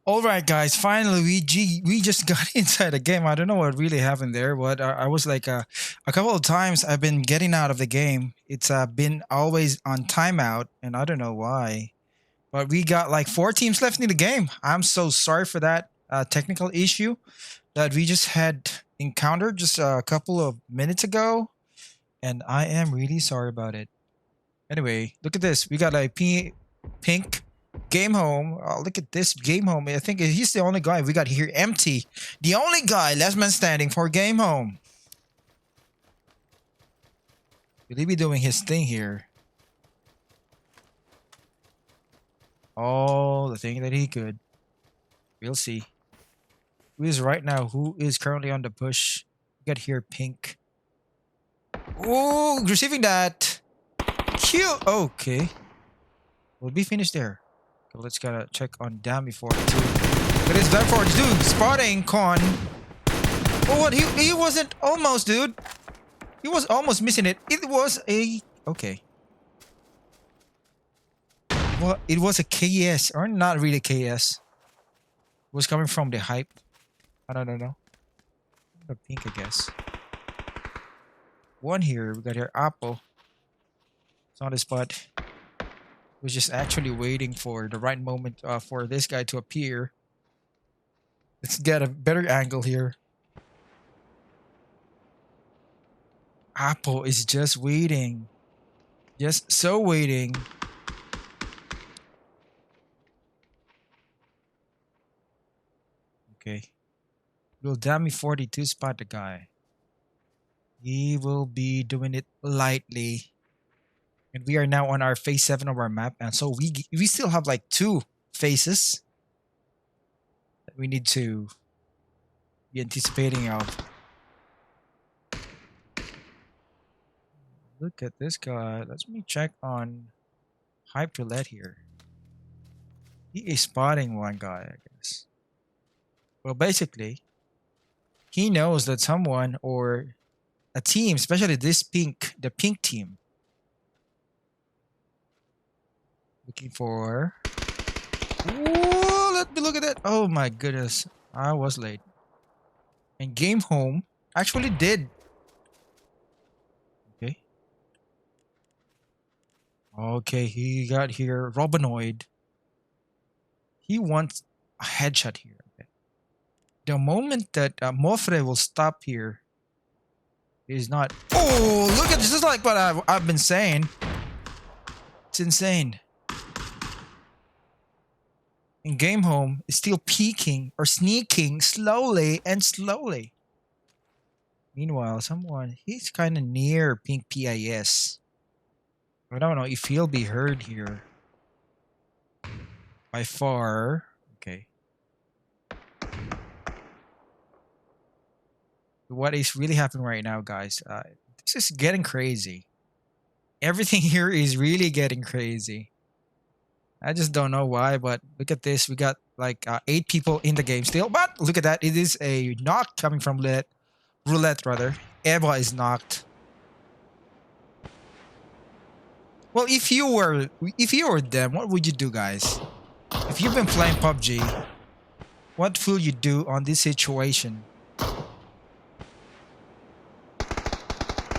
All right, guys. Finally, we just got inside the game. I don't know what really happened there, but I was like a couple of times I've been getting out of the game. It's been always on timeout, and I don't know why. But we got like 4 teams left in the game. I'm so sorry for that technical issue that we just had encountered just a couple of minutes ago, and I am really sorry about it. Anyway, look at this. We got a pink Gamehome. Oh, look at this Gamehome. I think he's the only guy we got here empty. The only guy, last man standing for Gamehome. Will he be doing his thing here? Oh, the thing that he could. We'll see. Who is right now? Who is currently on the push? We got here pink. Oh, receiving that. Cute. Okay. We'll be finished there. So let's gotta check on Damn before two. But it's back for dude. Spotting Con. Oh, what? He wasn't almost, dude. He was almost missing it. It was a okay. Well, it was a KS or not really KS. It was coming from the hype. I don't know. The pink, I guess. One here. We got here Apple. It's on the spot. Was just actually waiting for the right moment for this guy to appear. Let's get a better angle here. Apple is just waiting. Just so waiting. Okay. Will Dummy 42 spot the guy? He will be doing it lightly. And we are now on our phase 7 of our map. And so we still have like 2 phases that we need to be anticipating of. Look at this guy. Let me check on Hype Roulette here. He is spotting one guy, I guess. Well, basically, he knows that someone or a team, especially this the pink team, looking for. Ooh, let me look at that. Oh my goodness, I was late. And Gamehome actually did. Okay. Okay, he got here Robinoid. He wants a headshot here. Okay. The moment that Mofre will stop here, is not. Oh, look at this! This is like what I've been saying. It's insane. And Gamehome is still peeking or sneaking slowly and slowly. Meanwhile, he's kind of near pink PIS. I don't know if he'll be heard here. By far. Okay. What is really happening right now, guys? This is getting crazy. Everything here is really getting crazy. I just don't know why, but look at this. We got like 8 people in the game still. But look at that. It is a knock coming from roulette rather. Eva is knocked. Well, if you were them, what would you do, guys? If you've been playing PUBG, what will you do on this situation?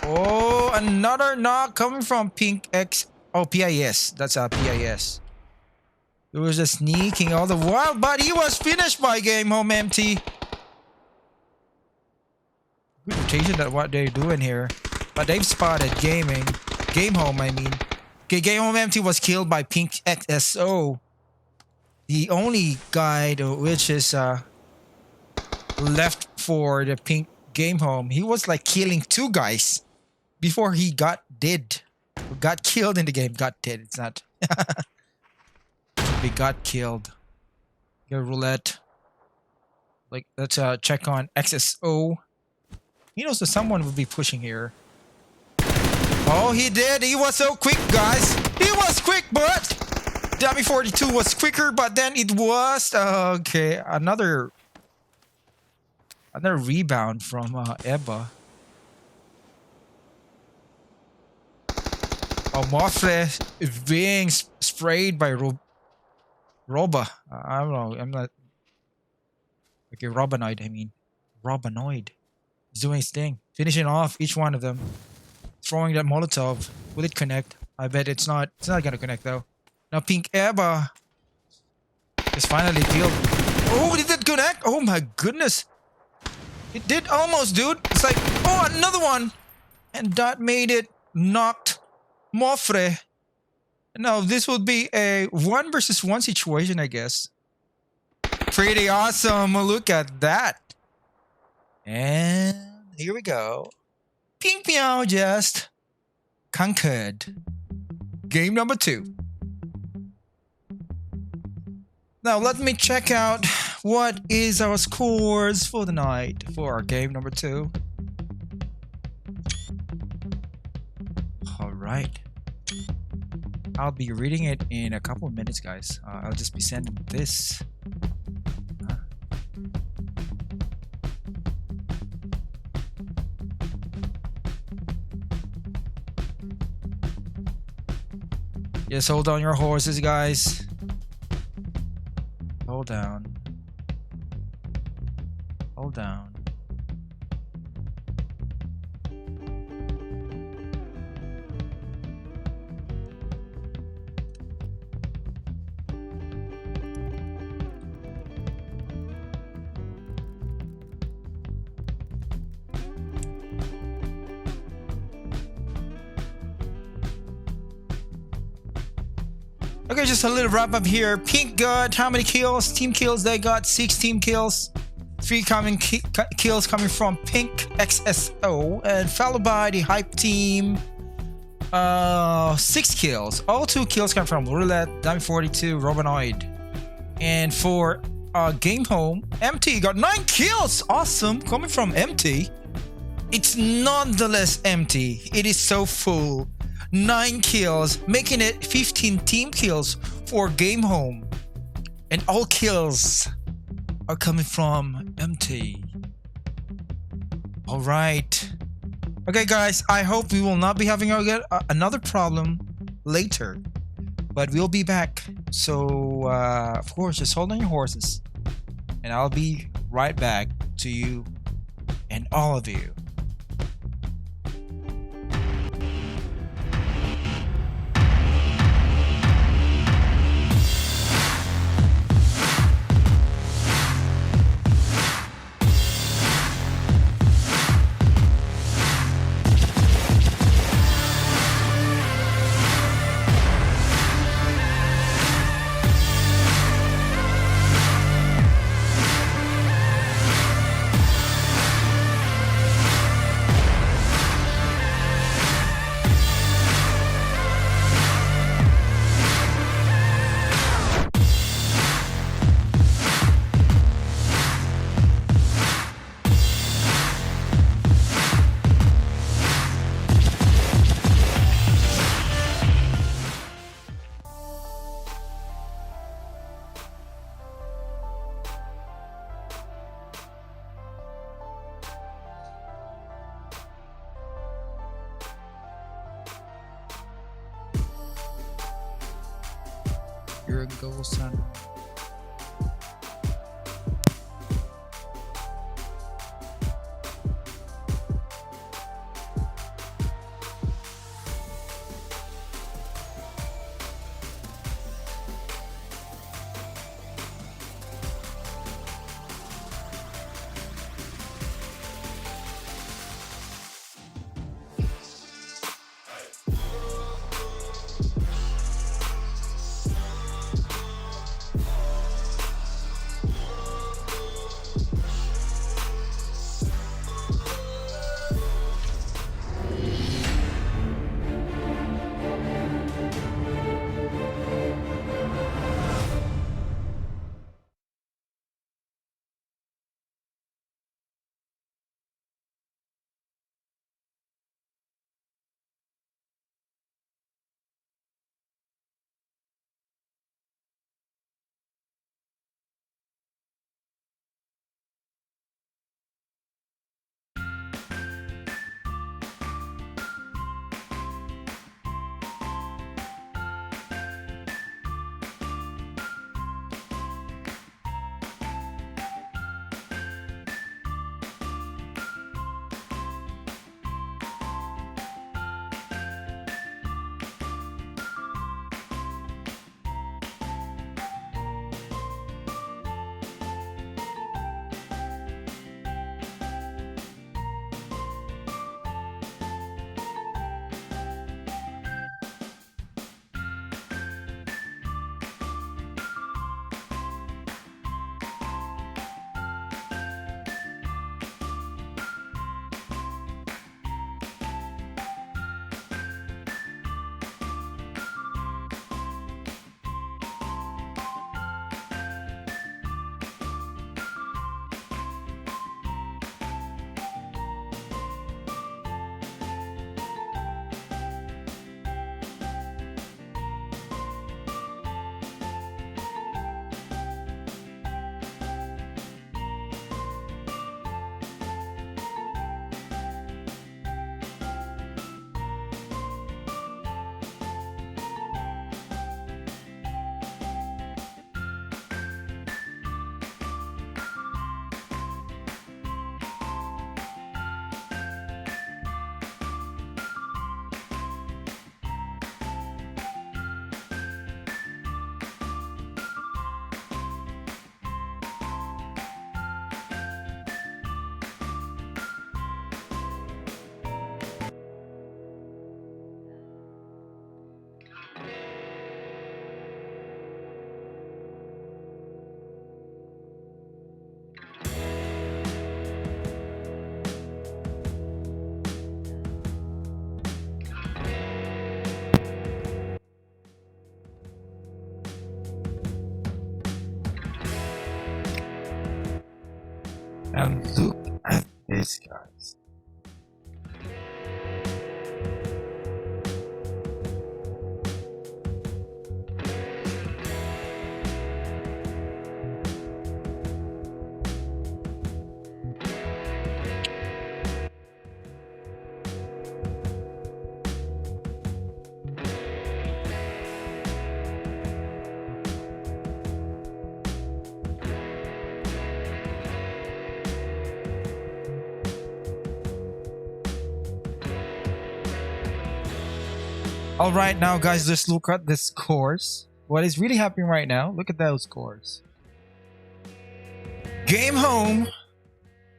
Oh, another knock coming from Pink X. Oh, PIS. That's a PIS. It was just sneaking all the while, but he was finished by Gamehome MT. Good rotation at what they're doing here. But they've spotted Gamehome, I mean. Okay, Gamehome MT was killed by Pink XSO. The only guy which is left for the Pink Gamehome. He was like killing 2 guys before he got killed in the game. Got dead. It's not. He got killed. Your roulette. Like, let's check on XSO. He knows that someone will be pushing here. Oh, he did. He was so quick, guys. He was quick, but Dummy 42 was quicker. But then it was okay. Another rebound from Eba. Oh, Mofre is being sprayed by Roba. I don't know. I'm not Okay, Robinoid, I mean. Robinoid. He's doing his thing. Finishing off each one of them. Throwing that Molotov. Will it connect? I bet it's not. It's not gonna connect though. Now Pink Eba is finally killed. Oh, did it connect? Oh my goodness. It did almost, dude. It's like, oh, another one. And that made it knocked Mofre. Now this would be a 1 versus 1 situation, I guess. Pretty awesome. Look at that. And here we go. Pink Meow just conquered game number 2. Now let me check out what is our scores for the night for our game number 2. All right. I'll be reading it in a couple of minutes, guys. I'll just be sending this. Just hold on your horses, guys. Hold down. Hold down. Okay, just a little wrap up here. Pink got how many kills? Team kills, they got 6 team kills. 3 kills coming from Pink XSO, and followed by the Hype team. 6 kills. All 2 kills come from Roulette, Diamond 42, Robinoid. And for Gamehome, MT got 9 kills. Awesome, coming from MT. It's nonetheless empty. It is so full. 9 kills, making it 15 team kills for Gamehome. And all kills are coming from MT. Alright. Okay guys, I hope we will not be having another problem later. But we'll be back. So, of course, just hold on your horses. And I'll be right back to you and all of you. Erangel, Sanhok. And look at this, guys. All right, now guys, let's look at the scores. What is really happening right now? Look at those scores. Gamehome.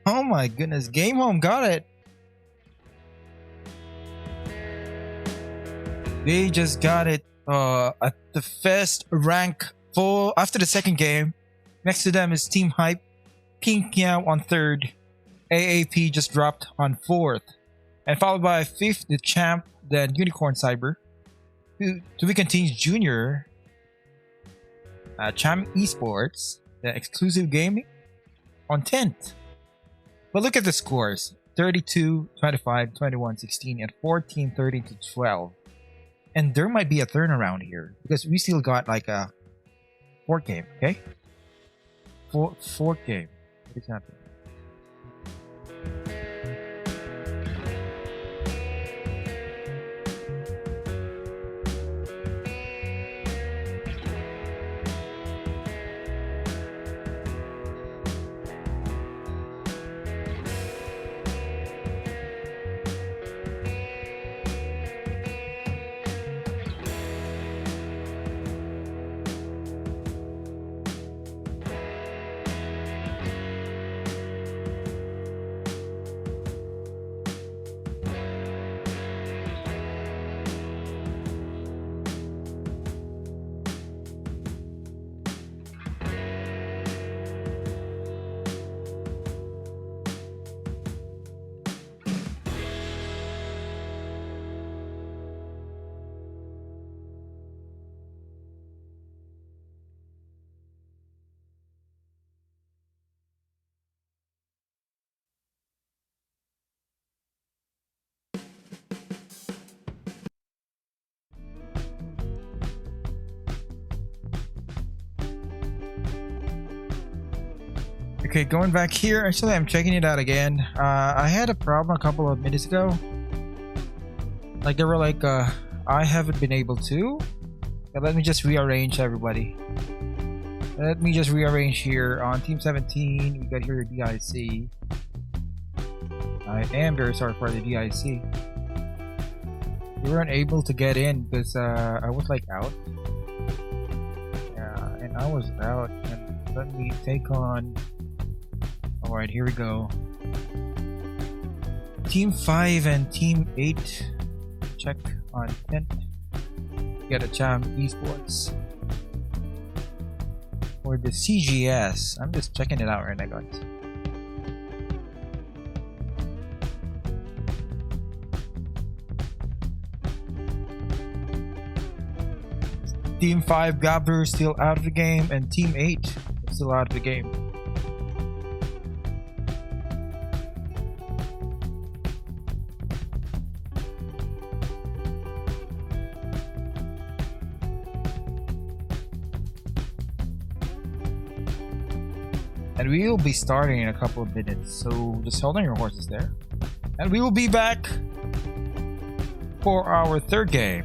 Oh my goodness, Gamehome got it. They just got it at the first rank full after the second game. Next to them is Team Hype, Pink Meow on third, AAP just dropped on fourth, and followed by fifth the Champ, then Unicorn Cyber. To be continued junior, Chạm Esports, the exclusive gaming, on 10th. But look at the scores: 32, 25, 21, 16, and 14, 13 to 12. And there might be a turnaround here because we still got like a fourth game, okay? Fourth game. What is happening? Okay, going back here, actually I'm checking it out again. I had a problem a couple of minutes ago. Like they were like, I haven't been able to. Okay, let me just rearrange everybody. Let me just rearrange here on Team 17. We got here DIC. I am very sorry for the DIC. We weren't able to get in because I was like out. Yeah, and I was out. And let me take on. Alright, here we go. Team 5 and Team 8. Check on 10th. Get a Chạm Esports. For the CGS. I'm just checking it out right now, guys. Team 5 GaBRU still out of the game, and Team 8 is still out of the game. And we will be starting in a couple of minutes, so just hold on your horses there. And we will be back for our third game.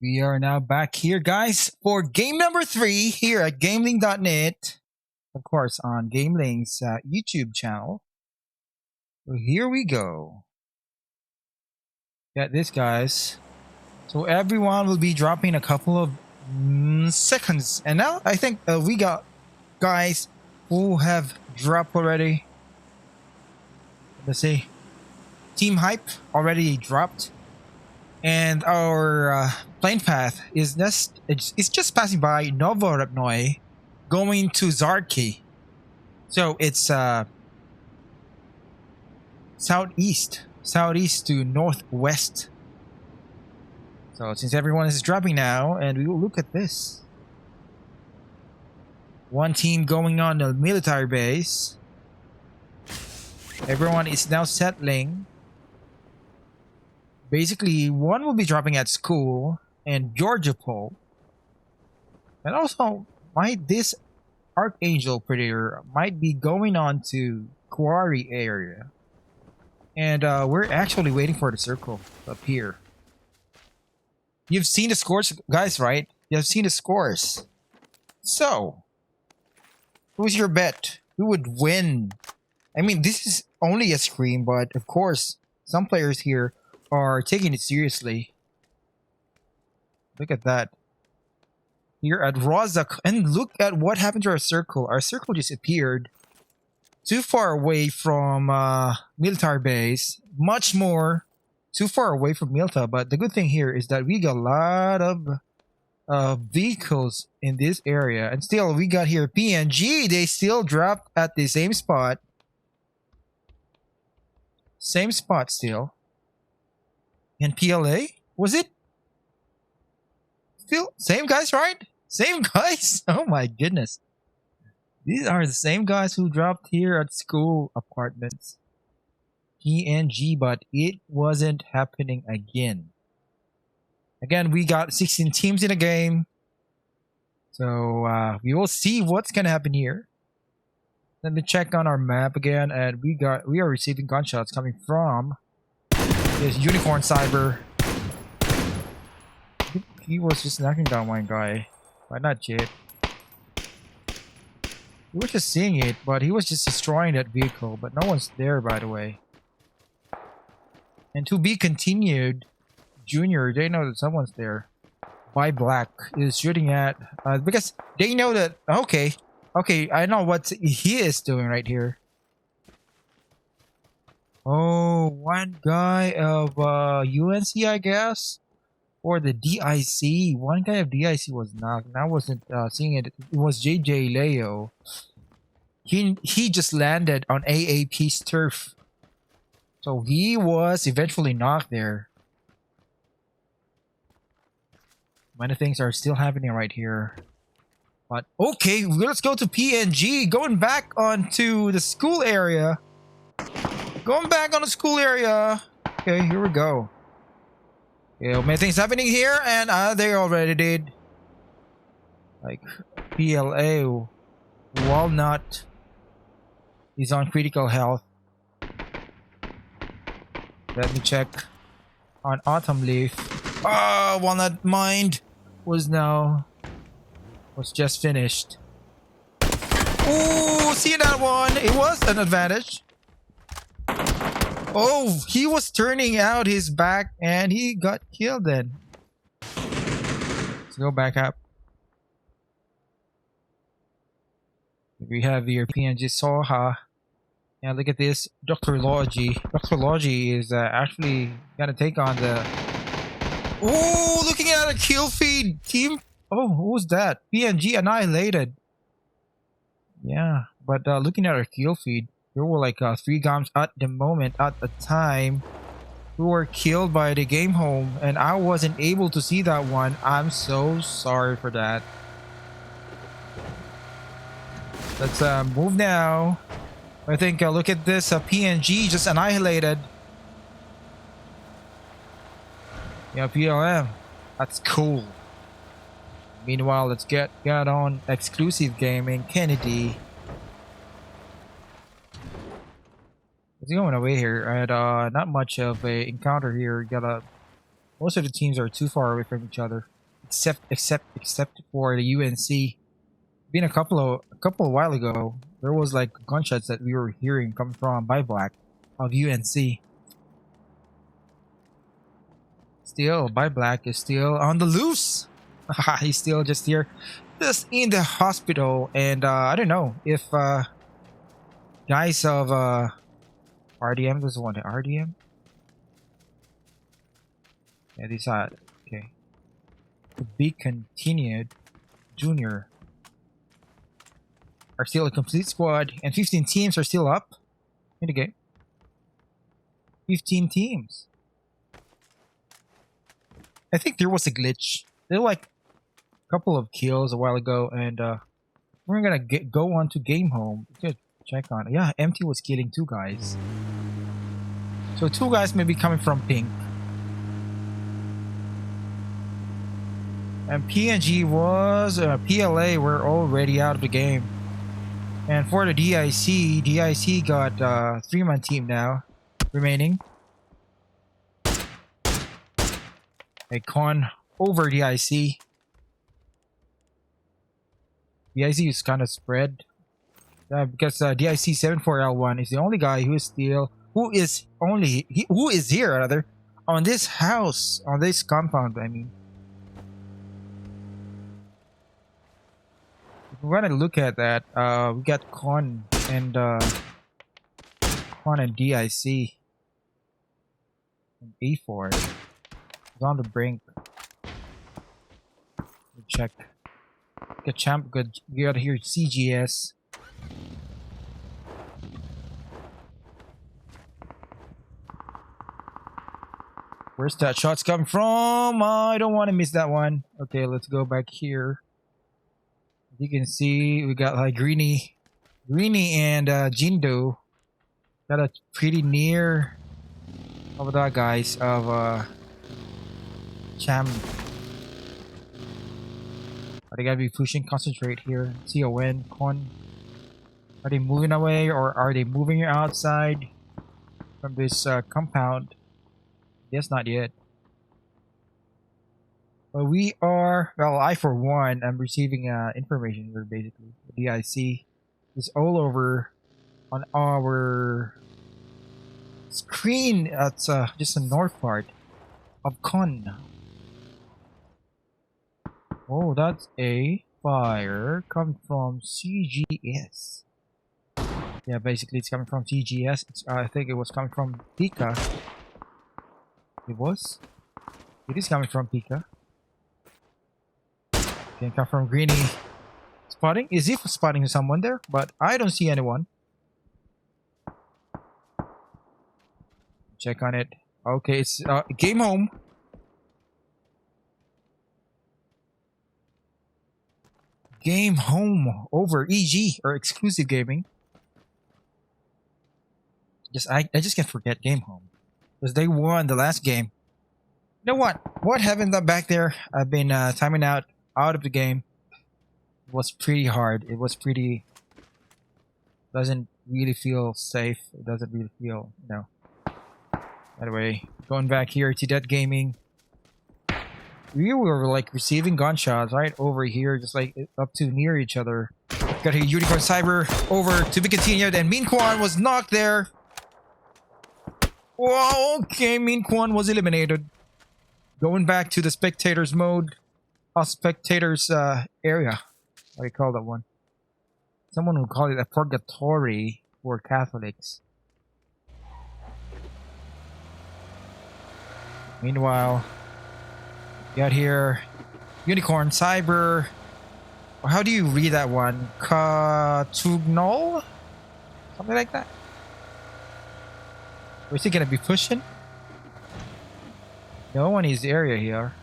We are now back here, guys, for game number 3 here at GamelinG.net. Of course, on GamelinG's YouTube channel. So here we go. Got this, guys. So everyone will be dropping a couple of seconds. And now I think we got guys who have dropped already. Let's see. Team Hype already dropped. And our plane path is just passing by Novorobnoy, going to Zarki. So it's southeast to northwest. So since everyone is dropping now, and we will look at this. One team going on the military base. Everyone is now settling. Basically, one will be dropping at school and Georgia Pole. And also, this ArkAngel Predator might be going on to Quarry area. And we're actually waiting for the circle up here. You've seen the scores, guys, right? You've seen the scores. So, who's your bet? Who would win? I mean, this is only a scream, but of course, some players here are taking it seriously. Look at that. Here at Rozak, and look at what happened to our circle. Our circle just appeared too far away from military base. Much more too far away from Milta. But the good thing here is that we got a lot of vehicles in this area. And still, we got here PNG. They still dropped at the same spot. Same spot still. And PLA? Was it? Still same guys, right? Same guys? Oh my goodness. These are the same guys who dropped here at school apartments. PNG, but it wasn't happening again. Again, we got 16 teams in a game. So we will see what's gonna happen here. Let me check on our map again, and we are receiving gunshots coming from this Unicorn Cyber. I think he was just knocking down one guy. But not yet. We were just seeing it, but he was just destroying that vehicle. But no one's there, by the way. And to be continued, Junior, they know that someone's there. By Black is shooting at... because they know that... Okay, I know what he is doing right here. Oh, one guy of UNC, I guess, or the DIC. One guy of DIC was knocked. And I wasn't seeing it. It was JJ Leo. He just landed on AAP's turf, so he was eventually knocked there. Many things are still happening right here. But okay, let's go to PNG. Going back onto the school area. Going back on the school area. Okay, here we go. Yeah, many things happening here, and they already did. Like PLA Walnut is on critical health. Let me check on Autumn Leaf. Oh, Walnut Mind was just finished. Ooh, see that one? It was an advantage. Oh, he was turning out his back and he got killed then. Let's go back up. We have here PNG Soha. And look at this, Dr. Logi. Dr. Logi is actually gonna take on the... Oh, looking at a kill feed team. Oh, who was that? PNG annihilated. Yeah, but looking at our kill feed, there were like 3 guns at the moment, at the time, who were killed by the Gamehome, and I wasn't able to see that one. I'm so sorry for that. Let's move now. I think look at this, PNG just annihilated. Yeah, PLM. That's cool. Meanwhile, let's get on exclusive gaming. Kennedy. What's going away here? And not much of a encounter here. Got a Most of the teams are too far away from each other, except for the UNC. Been a couple of while ago, there was like gunshots that we were hearing coming from by Black of UNC. Still, by Black is still on the loose. He's still just here, just in the hospital, and I don't know if guys of RDM doesn't want the RDM. Yeah, these are okay. To be continued. Junior are still a complete squad, and 15 teams are still up in the game. 15 teams. I think there was a glitch. There were like a couple of kills a while ago, and we're gonna go on to Gamehome. Just check on it. Yeah, MT was killing 2 guys. So 2 guys may be coming from pink. And PNG was PLA were already out of the game. And for the DIC got 3-man team now remaining. A con over DIC. DIC is kind of spread because DIC 74L1 is the only guy who is here rather on this house, on this compound. I mean, if we're gonna look at that, we got Con and DIC and A4 is on the brink. We check. Get Champ. Good. We got here CGS. Where's that shots coming from? I don't want to miss that one. Okay, let's go back here. You can see we got like Greeny and Jindo. Got a pretty near of that guys of Cham. Are they gonna be pushing Concentrate here? CON Con. Are they moving away or are they moving outside from this compound? Yes, not yet. But we are, well, I for one, I'm receiving information here basically. The DIC is all over on our screen. That's just the north part of Con. Oh, that's a fire coming from CGS. Yeah, basically it's coming from CGS. I think it was coming from Pika. It is coming from Pika. Can come from Greeny. Spotting? Is he spotting someone there? But I don't see anyone. Check on it. Okay, it's Gamehome. Gamehome over EG or exclusive gaming. I just can't forget Gamehome because they won the last game. You know what? What happened back there? I've been timing out of the game. It was pretty hard. It was pretty. Doesn't really feel safe. It doesn't really feel, you know. Anyway, going back here to TDET Gaming. We were like receiving gunshots right over here, just like up to near each other. Got here Unicorn Cyber over to be continued, and Mean Quan was knocked there. Whoa, okay, Mean Quan was eliminated. Going back to the spectators mode. Spectators area. What do you call that one? Someone would call it a purgatory for Catholics. Meanwhile, got here Unicorn Cyber. How do you read that one? Katugnol? Something like that. Is he gonna be pushing? No one is area here.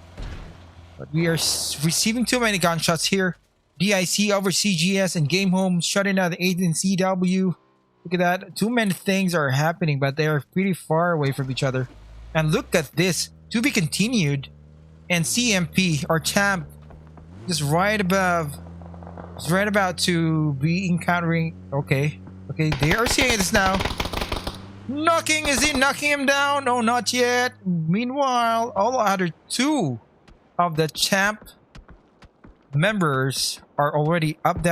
But we are receiving too many gunshots here. DIC over CGS and Gamehome shutting out the 8 and CW. Look at that. Too many things are happening, but they are pretty far away from each other. And look at this. To be continued. And CMP, our champ, is right above. Is right about to be encountering. Okay. Okay, they are seeing this now. Knocking, is he knocking him down? No, not yet. Meanwhile, all other two of the champ members are already up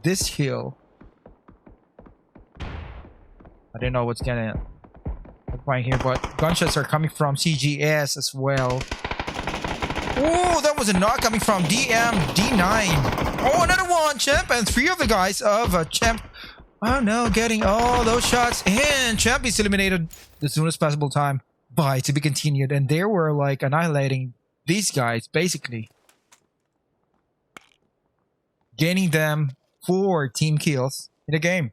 this hill. I don't know what's gonna right here, but gunshots are coming from CGS as well. Oh, that was a knock coming from D9. Oh, another one, champ, and three of the guys of champ. Oh no, getting all those shots, and champ is eliminated the soonest possible time by to be continued, and they were like annihilating these guys basically, gaining them 4 team kills in the game.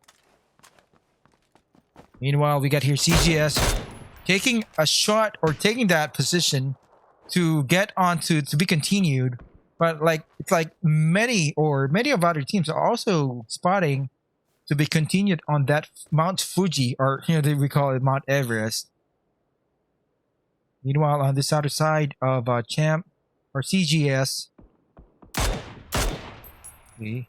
Meanwhile, we got here CGS taking a shot or taking that position to get onto to be continued, but like it's like many of other teams are also spotting to be continued on that Mount Fuji, or we call it Mount Everest. Meanwhile, on this other side of champ or CGS, we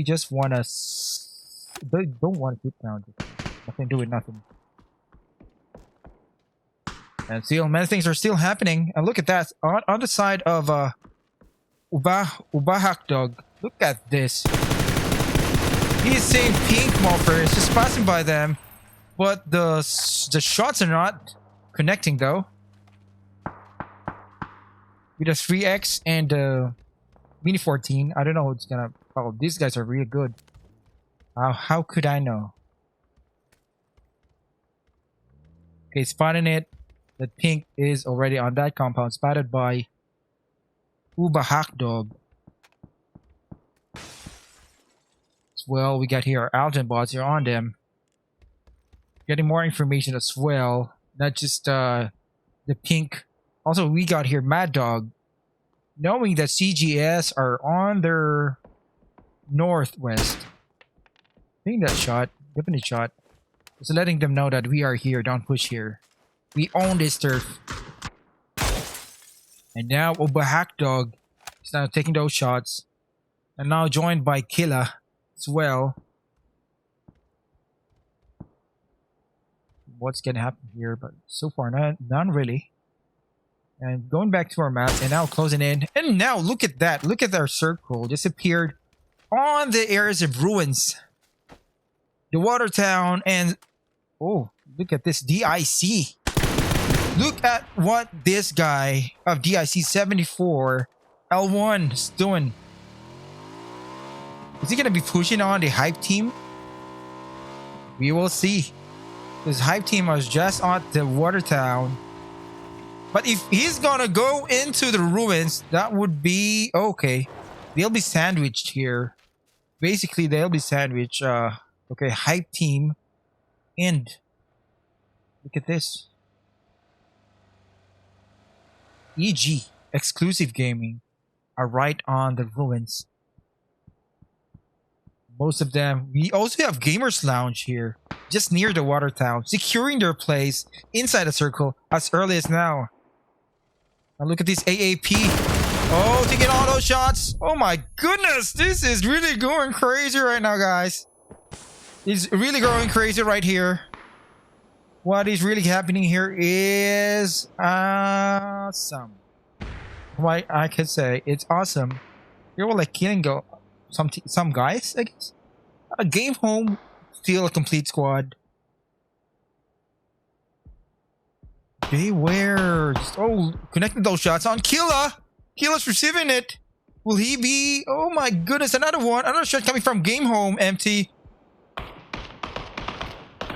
just want to don't want to keep down. Nothing to do with nothing. And still, many things are still happening. And look at that on the side of Ubahak Dog. Look at this. He's saying pink morpher is just passing by them, but the shots are not connecting though. With a 3x and Mini 14, I don't know what's gonna. Oh, these guys are really good. How could I know? Okay, spotting it. The pink is already on that compound, spotted by Ubahak Dog. As well, we got here our Algen bots here on them. Getting more information as well. Not just the pink. Also, we got here Mad Dog. Knowing that CGS are on their northwest. Taking that shot. Definitely shot. Just letting them know that we are here. Don't push here. We own this turf. And now Ubahak Dog is now taking those shots. And now joined by Killa as well. What's gonna happen here? But so far, none really. And going back to our map and now closing in. And now look at that. Look at our circle. Just appeared on the areas of ruins. The water town and... Oh, look at this DIC. Look at what this guy of DIC 74 L1 is doing. Is he going to be pushing on the hype team? We will see. This hype team was just on the water town. But if he's gonna go into the ruins, that would be okay. They'll be sandwiched here. Basically, they'll be sandwiched. Okay, hype team. And look at this. EG, exclusive gaming, are right on the ruins. Most of them. We also have Gamers Lounge here, just near the water town, securing their place inside the circle as early as now. Now look at this AAP. Oh, to get all those shots. Oh my goodness. This is really going crazy right now, guys. It's really going crazy right here. What is really happening here is awesome. Right, I could say it's awesome. They were like killing some guys, I guess. Gamehome, still a complete squad. They were connecting those shots on Killa. Killa's receiving it. Will he be? Oh my goodness, another one. Another shot coming from Gamehome Empty.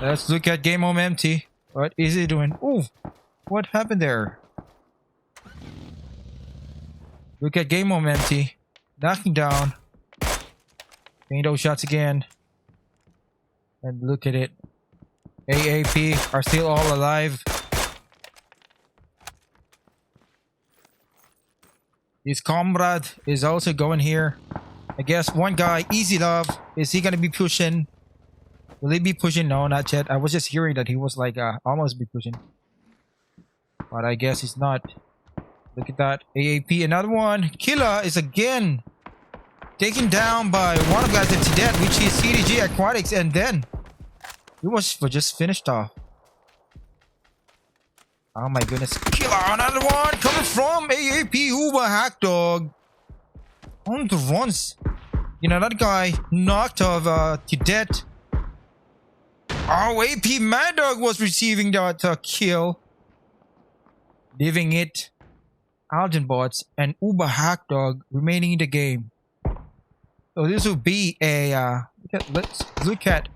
Let's look at Gamehome Empty. What is he doing? Oh, what happened there? Look at Gamehome Empty. Knocking down. Getting those shots again. And look at it. AAP are still all alive. His comrade is also going here. I guess one guy, Easy Love, is he gonna be pushing? Will he be pushing? No, not yet. I was just hearing that he was like almost be pushing. But I guess he's not. Look at that. AAP, another one. Killa is again taken down by one of the guys at TDET, which is CDG Aquatics, and then it was just finished off. Oh my goodness. Kill another one coming from AAP Uber Hack Dog. On the runs. You know, that guy knocked off TDET. Oh, AP Mad Dog was receiving that kill. Leaving it Alden Bots and Uber Hack Dog remaining in the game. So this will be a let's look at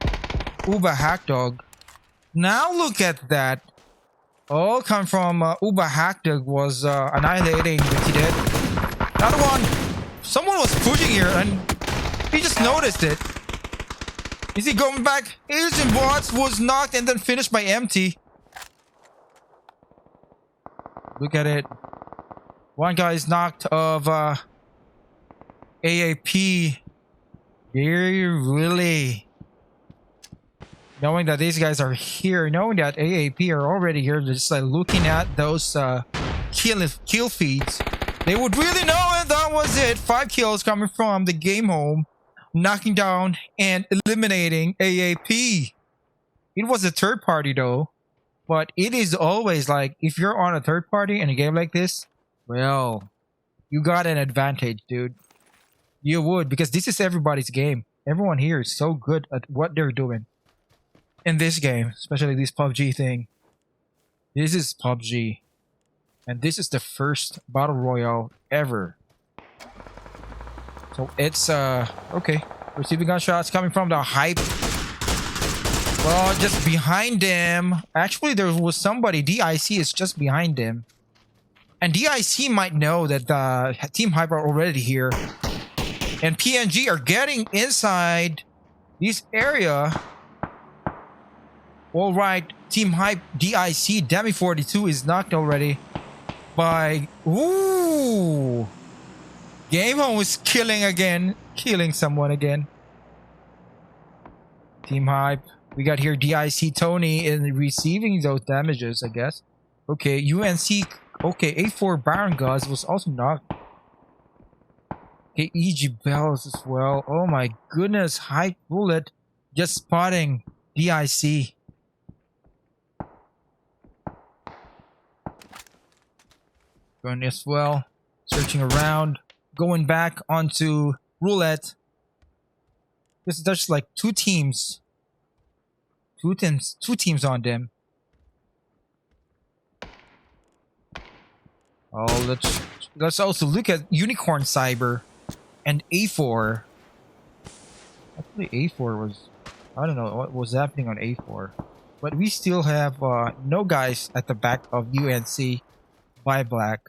Uber Hack Dog. Now look at that. All come from Uber Hack Dog was annihilating the TDET. Another one. Someone was pushing here and he just noticed it. Is he going back? Asian Bots was knocked and then finished by empty. Look at it. One guy is knocked of AAP. They're really knowing that these guys are here, knowing that AAP are already here, just like looking at those kill feeds. They would really know it. That was it. 5 kills coming from the Gamehome, knocking down and eliminating AAP. It was a third party though. But it is always like, if you're on a third party in a game like this, well, you got an advantage, dude. You would, because this is everybody's game. Everyone here is so good at what they're doing in this game, especially this PUBG thing. This is PUBG. And this is the first Battle Royale ever. So it's, okay. Receiving gunshots coming from the hype. Well, just behind them. Actually, there was somebody. DIC is just behind them. And DIC might know that the Team Hype are already here. And PNG are getting inside this area. Alright, Team Hype DIC Demi 42 is knocked already by... Ooh! Gamehome is killing again. Killing someone again. Team Hype. We got here DIC Tony in receiving those damages, I guess. Okay, UNC. Okay, A4 Baron Guz was also knocked. Okay, EG Bells as well. Oh my goodness, High Bullet just spotting DIC. Going as well. Searching around. Going back onto Roulette. This is just like two teams. Two teams on them. Oh, let's also look at Unicorn Cyber and A4. Actually, A4 was, I don't know what was happening on A4, but we still have no guys at the back of UNC by Black,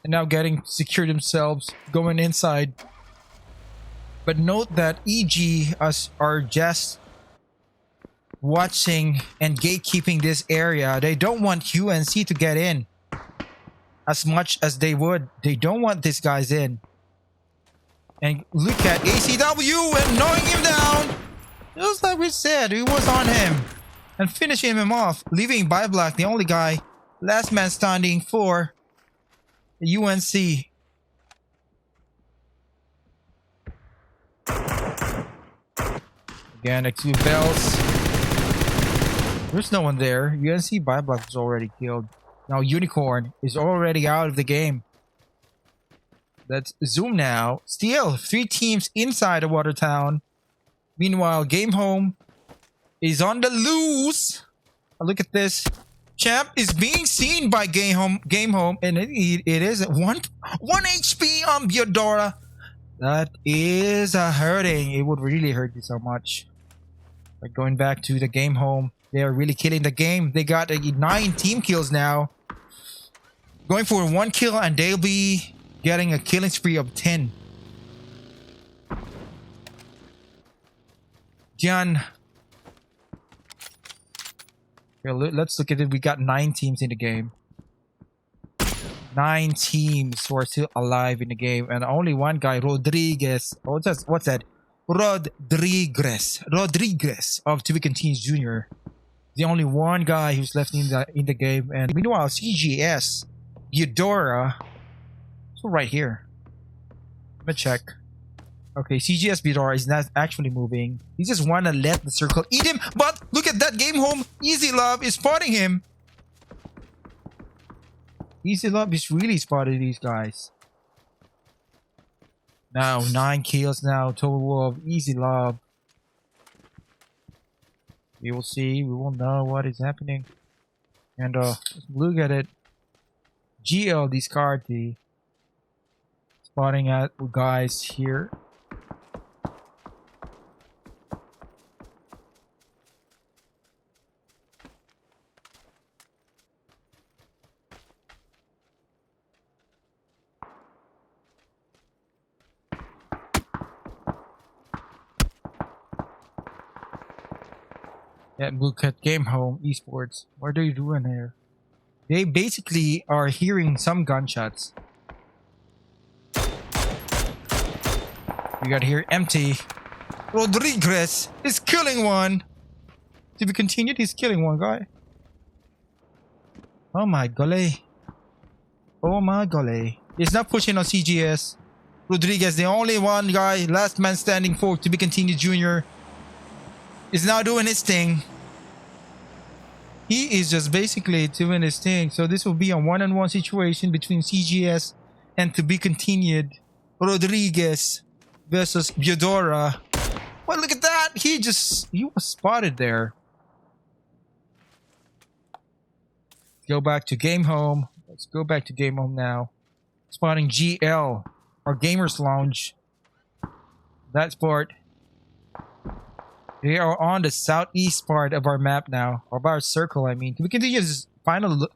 and now getting secured themselves going inside. But note that EG are just watching and gatekeeping this area. They don't want UNC to get in as much as they would. They don't want these guys in. And look at ACW and knocking him down. Just like we said, it was on him. And finishing him off, leaving by Black the only guy, last man standing for UNC. Again, X2 bells. There's no one there. UNC by Black was already killed. Now Unicorn is already out of the game. Let's zoom now. Still 3 teams inside of Watertown. Meanwhile, Gamehome is on the loose. Look at this. Champ is being seen by Gamehome, and it is 1 HP on Biodora. That is hurting. It would really hurt you so much. But going back to the Gamehome, they are really killing the game. They got 9 team kills now. Going for 1 kill, and they'll be getting a killing spree of 10. Dian. Okay, let's look at it. We got 9 teams in the game. 9 teams who are still alive in the game, and only one guy, Rodriguez. What's that? Rodriguez of To Be Continued Jr. The only one guy who's left in the game. And meanwhile, CGS, Eudora, so right here. Let me check. Okay, CGS Vidor is not actually moving. He just wanna let the circle eat him. But look at that, Gamehome. Easy Love is spotting him. Easy Love is really spotting these guys. Now 9 kills now. Total of Easy Love. We will see. We will know what is happening. And look at it. GL discard the spotting at guys here. Yeah, look at Gamehome Esports. What are you doing here? They basically are hearing some gunshots. We got here empty. Rodriguez is killing one. To be continued, he's killing one guy. Oh my golly. Oh my golly. He's not pushing on CGS. Rodriguez, the only one guy, last man standing for to be continued junior, is now doing his thing. He is just basically doing his thing. So this will be a one-on-one situation between CGS and to be continued Rodriguez versus Biodora. Well, look at that. He was spotted there. Go back to Gamehome. Let's go back to Gamehome now. Spotting GL, or Gamers Lounge. That part. They are on the southeast part of our map now, or of our circle. I mean, we continue this finally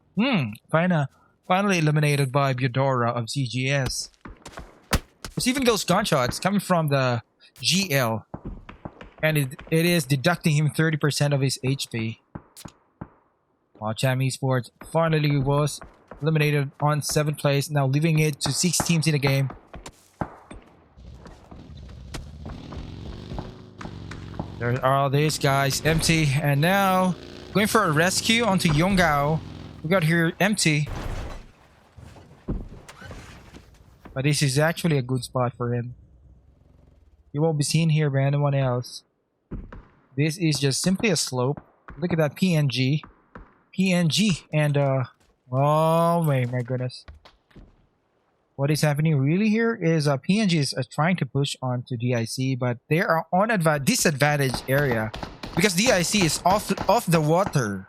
eliminated by Biodora of CGS. Receiving those gunshots coming from the GL, and it is deducting him 30% of his HP. While Chạm Esports finally was eliminated on 7th place, now leaving it to 6 teams in the game. There are these guys, empty, and now going for a rescue onto Yongao. We got here empty. But this is actually a good spot for him. He won't be seen here by anyone else. This is just simply a slope. Look at that PNG. PNG and oh my goodness. What is happening really here is PNG is trying to push onto DIC, but they are on a disadvantaged area because DIC is off the water,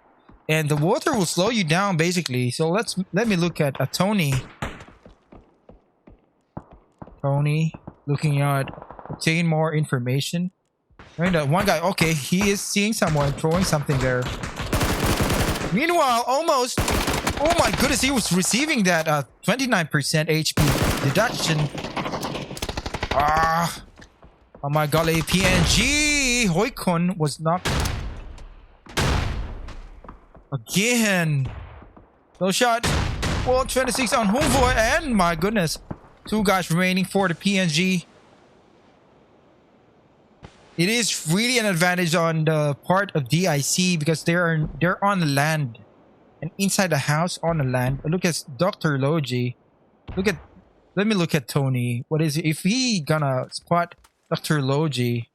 and the water will slow you down basically. So let me look at Tony. Tony looking at obtain more information. And one guy, okay, he is seeing someone throwing something there. Meanwhile, almost. Oh my goodness, he was receiving that 29% HP deduction. Oh my golly, PNG Hoikon was knocked. Again. No shot. Well, 26 on Homeboy, and my goodness, 2 guys remaining for the PNG. It is really an advantage on the part of DIC because they're on the land. And inside the house on the land. Look at Dr. Logi. Let me look at Tony. What is it? If he gonna spot Dr. Logi.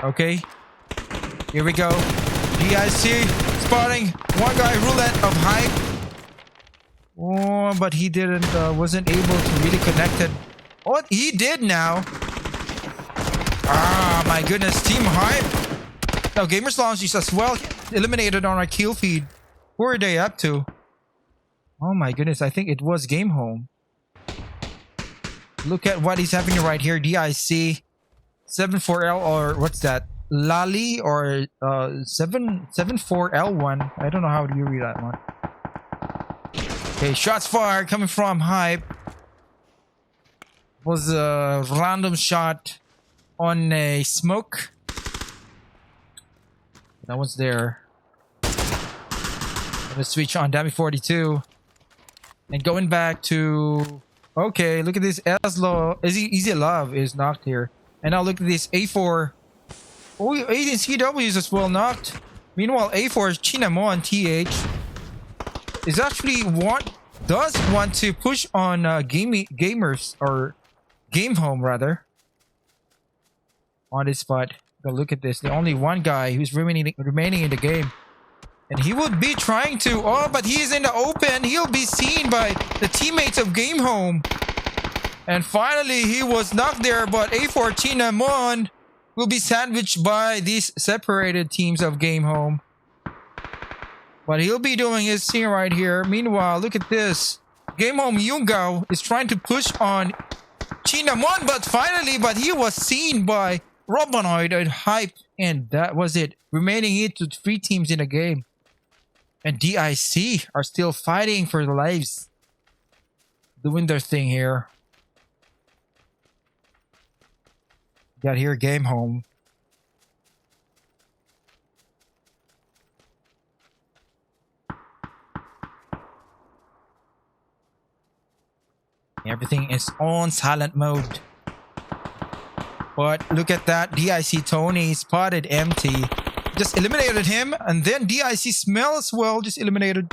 Okay. Here we go. DIC spotting one guy, roulette of hype. Oh, but he wasn't able to really connect it. Oh, he did now. Ah, my goodness, Team Hype. Now, Gamers Lounge is as well eliminated on our kill feed. Who are they up to? Oh my goodness, I think it was Gamehome. Look at what is happening right here. DIC 74L, or what's that? Lali or 74L1. I don't know how do you read that one. Okay, shots fired coming from Hype. Was a random shot on a smoke. That one's there. Let's switch on Dami 42. And going back to... Okay, look at this. Easy Love is knocked here. And now look at this A4. Oh, Aiden CW is as well knocked. Meanwhile, A4 Chinamon TH is actually does want to push on gamers or Gamehome rather on this spot. But look at this. The only one guy who's remaining in the game. And he would be trying to... Oh, but he is in the open. He'll be seen by the teammates of Gamehome. And finally, he was knocked there. But A14 will be sandwiched by these separated teams of Gamehome. But he'll be doing his thing right here. Meanwhile, look at this. Gamehome Yungao is trying to push on Chinamon. But he was seen by Robanoid and Hype. And that was it. Remaining into 3 teams in the game. And DIC are still fighting for their lives. Doing their thing here. Got here Gamehome. Everything is on silent mode. But look at that. DIC Tony spotted empty. Just eliminated him. And then DIC Smell as well. Just eliminated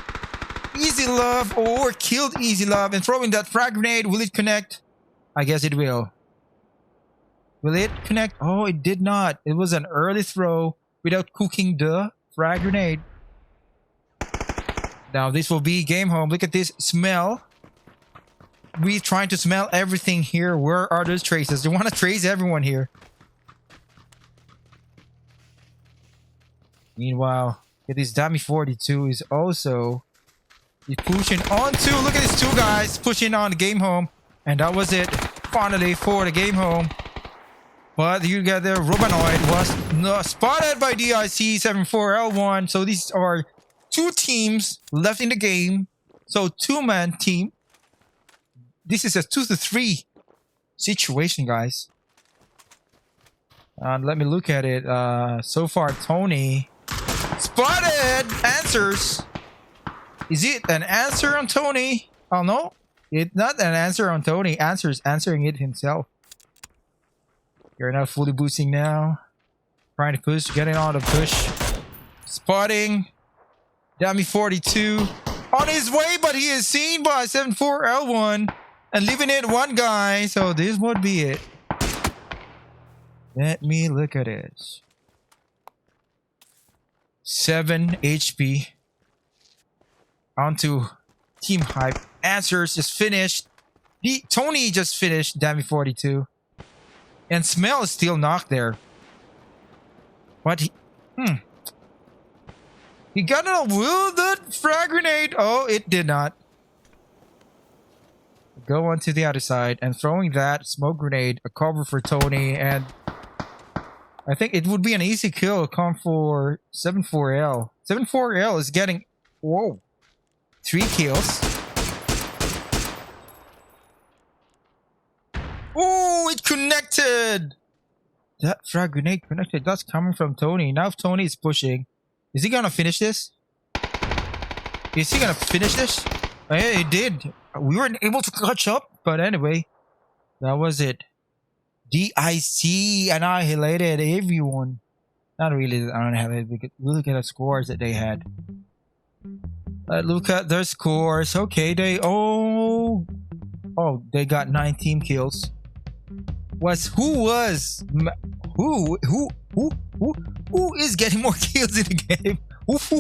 Easy Love or killed Easy Love. And throwing that frag grenade. Will it connect? I guess it will. Will it connect? Oh, it did not. It was an early throw without cooking the frag grenade. Now this will be Gamehome. Look at this. Smell. We're trying to smell everything here. Where are those traces? They want to trace everyone here. Meanwhile, this Dummy 42 is also pushing on to. Look at these 2 guys pushing on Gamehome. And that was it. Finally for the Gamehome. But you got there. Robanoid was spotted by DIC 74L1. So these are 2 teams left in the game. So 2-man team. This is a 2-3 situation, guys. Let me look at it. So far, Tony spotted answers. Is it an answer on Tony? Oh no, it's not an answer on Tony. Answering it himself. You're not fully boosting now. Trying to push, getting on the push. Spotting. Dummy 42 on his way, but he is seen by 74L1. And leaving it 1 guy, so this would be it. Let me look at it. 7 HP. Onto Team Hype. Answers just finished. Tony just finished, Dummy 42. And Smell is still knocked there. But he got a wielded frag grenade. Oh, it did not. Go on to the other side and throwing that smoke grenade, a cover for Tony, and I think it would be an easy kill. Come for 74L. 74L is getting 3 kills. Oh, it connected. That frag grenade connected. That's coming from Tony. Now if Tony is pushing, is he gonna finish this? Is he gonna finish this? Hey, he did. We weren't able to catch up, but anyway, that was it. DIC annihilated everyone. Not really annihilated. Look at the scores that they had. Look at their scores. Okay, they they got 19 kills. Who is getting more kills in the game? It's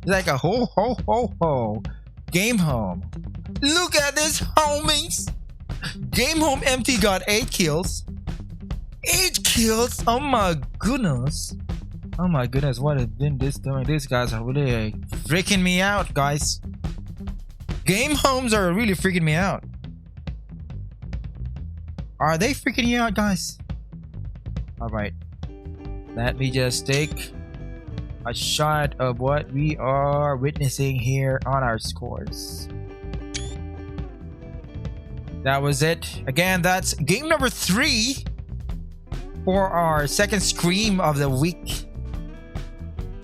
like a ho. Gamehome. Look at this, homies. Gamehome Empty got 8 kills. 8 kills? Oh my goodness. Oh my goodness, what has been this doing? These guys are really freaking me out, guys. Gamehomes are really freaking me out. Are they freaking you out, guys? Alright. Let me just take a shot of what we are witnessing here on our scores. That was it. Again, that's game number 3 for our second scream of the week.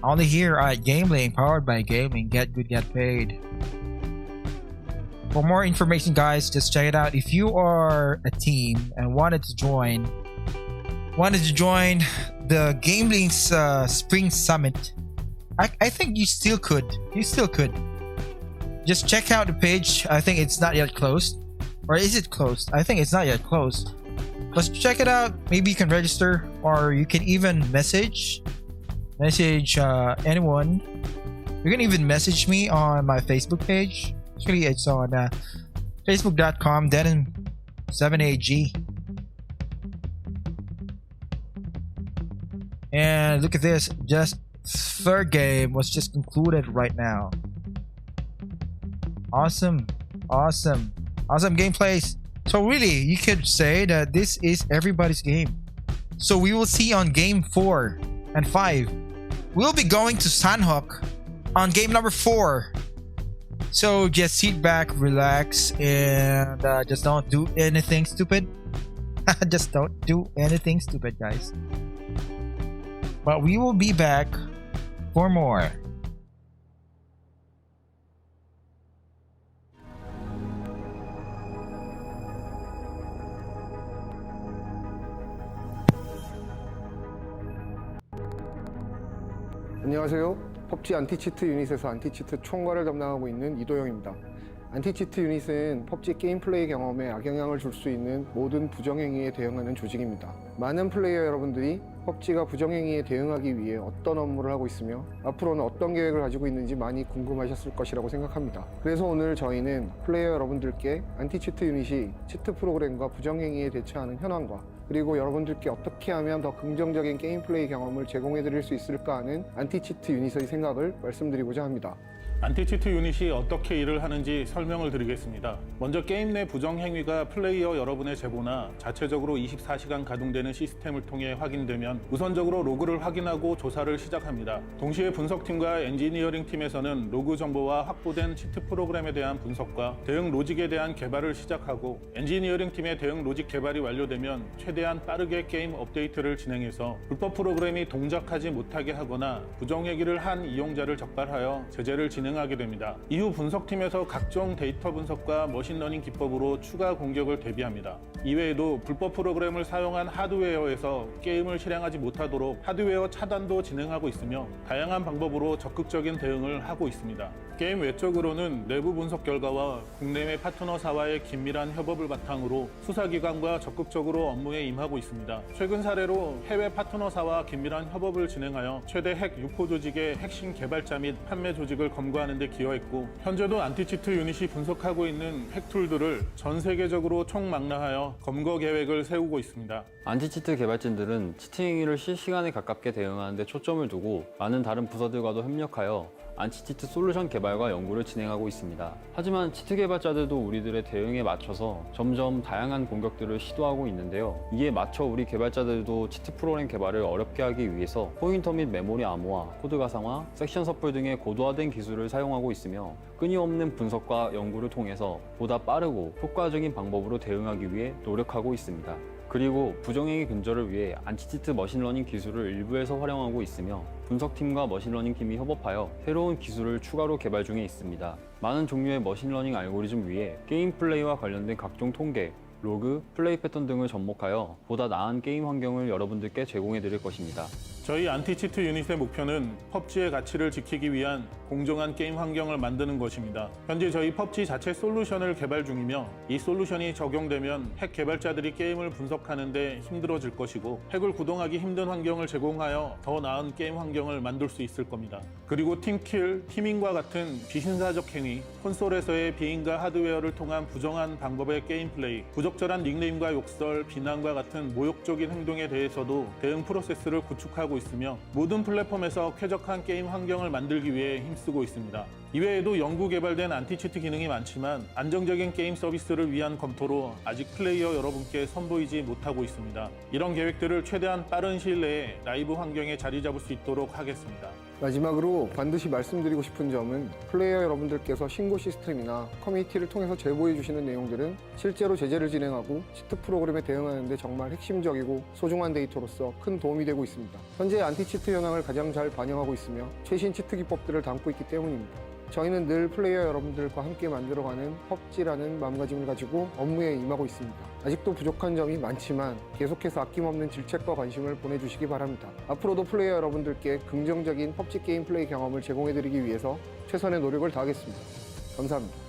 Only here at GamelinG, powered by GamelinG. Get good, get paid. For more information, guys, just check it out. If you are a team and wanted to join the GamelinG's Spring Summit, I think you still could. You just check out the page. I think it's not yet closed. Or is it closed? I think it's not yet closed. Let's check it out. Maybe you can register, or you can even message anyone. You can even message me on my Facebook page. Actually, it's on facebook.com denim7ag. And look at this, just third game was just concluded right now. Awesome gameplays. So really, you could say that this is everybody's game. So we will see on game 4 and 5. We'll be going to Sanhok on game number 4. So just sit back, relax, and just don't do anything stupid. Just don't do anything stupid, guys. But we will be back for more. 안녕하세요. 펍지 안티치트 유닛에서 안티치트 총괄을 담당하고 있는 이도영입니다. 안티치트 유닛은 펍지 게임 플레이 경험에 악영향을 줄 수 있는 모든 부정행위에 대응하는 조직입니다. 많은 플레이어 여러분들이 펍지가 부정행위에 대응하기 위해 어떤 업무를 하고 있으며 앞으로는 어떤 계획을 가지고 있는지 많이 궁금하셨을 것이라고 생각합니다. 그래서 오늘 저희는 플레이어 여러분들께 안티치트 유닛이 치트 프로그램과 부정행위에 대처하는 현황과 그리고 여러분들께 어떻게 하면 더 긍정적인 게임 플레이 경험을 제공해 드릴 수 있을까 하는 안티치트 유닛의 생각을 말씀드리고자 합니다. 안티치트 유닛이 어떻게 일을 하는지 설명을 드리겠습니다. 먼저 게임 내 부정행위가 플레이어 여러분의 제보나 자체적으로 24시간 가동되는 시스템을 통해 확인되면 우선적으로 로그를 확인하고 조사를 시작합니다. 동시에 분석팀과 엔지니어링 팀에서는 로그 정보와 확보된 치트 프로그램에 대한 분석과 대응 로직에 대한 개발을 시작하고 엔지니어링 팀의 대응 로직 개발이 완료되면 최대한 빠르게 게임 업데이트를 진행해서 불법 프로그램이 동작하지 못하게 하거나 부정행위를 한 이용자를 적발하여 제재를 진행하게 됩니다. 이후 분석팀에서 각종 데이터 분석과 머신러닝 기법으로 추가 공격을 대비합니다. 이외에도 불법 프로그램을 사용한 하드웨어에서 게임을 실행하지 못하도록 하드웨어 차단도 진행하고 있으며 다양한 방법으로 적극적인 대응을 하고 있습니다. 게임 외적으로는 내부 분석 결과와 국내외 파트너사와의 긴밀한 협업을 바탕으로 수사기관과 적극적으로 업무에 임하고 있습니다. 최근 사례로 해외 파트너사와 긴밀한 협업을 진행하여 최대 핵 유포 조직의 핵심 개발자 및 판매 조직을 검거하는 데 기여했고 현재도 안티치트 유닛이 분석하고 있는 핵툴들을 전 세계적으로 총망라하여 검거 계획을 세우고 있습니다. 안티치트 개발진들은 치팅 행위를 실시간에 가깝게 대응하는 데 초점을 두고 많은 다른 부서들과도 협력하여 안티치트 솔루션 개발과 연구를 진행하고 있습니다. 하지만 치트 개발자들도 우리들의 대응에 맞춰서 점점 다양한 공격들을 시도하고 있는데요. 이에 맞춰 우리 개발자들도 치트 프로그램 개발을 어렵게 하기 위해서 포인터 및 메모리 암호화, 코드 가상화, 섹션 섭풀 등의 고도화된 기술을 사용하고 있으며 끊임없는 분석과 연구를 통해서 보다 빠르고 효과적인 방법으로 대응하기 위해 노력하고 있습니다. 그리고 부정행위 근절을 위해 안티치트 머신러닝 기술을 일부에서 활용하고 있으며 분석팀과 머신러닝팀이 협업하여 새로운 기술을 추가로 개발 중에 있습니다. 많은 종류의 머신러닝 알고리즘 위에 게임 플레이와 관련된 각종 통계, 로그, 플레이 패턴 등을 접목하여 보다 나은 게임 환경을 여러분들께 제공해 드릴 것입니다. 저희 안티치트 유닛의 목표는 펍지의 가치를 지키기 위한 공정한 게임 환경을 만드는 것입니다. 현재 저희 펍지 자체 솔루션을 개발 중이며 이 솔루션이 적용되면 핵 개발자들이 게임을 분석하는 데 힘들어질 것이고 핵을 구동하기 힘든 환경을 제공하여 더 나은 게임 환경을 만들 수 있을 겁니다. 그리고 팀킬, 티밍과 같은 비신사적 행위, 콘솔에서의 비인가 하드웨어를 통한 부정한 방법의 게임 플레이, 부적절한 닉네임과 욕설, 비난과 같은 모욕적인 행동에 대해서도 대응 프로세스를 구축하고 있으며 모든 플랫폼에서 쾌적한 게임 환경을 만들기 위해 힘쓰고 있습니다. 이외에도 연구 개발된 안티치트 기능이 많지만 안정적인 게임 서비스를 위한 검토로 아직 플레이어 여러분께 선보이지 못하고 있습니다. 이런 계획들을 최대한 빠른 시일 내에 라이브 환경에 자리 잡을 수 있도록 하겠습니다. 마지막으로 반드시 말씀드리고 싶은 점은 플레이어 여러분들께서 신고 시스템이나 커뮤니티를 통해서 제보해 주시는 내용들은 실제로 제재를 진행하고 치트 프로그램에 대응하는 데 정말 핵심적이고 소중한 데이터로서 큰 도움이 되고 있습니다. 현재 안티치트 현황을 가장 잘 반영하고 있으며 최신 치트 기법들을 담고 있기 때문입니다. 저희는 늘 플레이어 여러분들과 함께 만들어가는 펍지라는 마음가짐을 가지고 업무에 임하고 있습니다. 아직도 부족한 점이 많지만 계속해서 아낌없는 질책과 관심을 보내주시기 바랍니다. 앞으로도 플레이어 여러분들께 긍정적인 펍지 게임 플레이 경험을 제공해드리기 위해서 최선의 노력을 다하겠습니다. 감사합니다.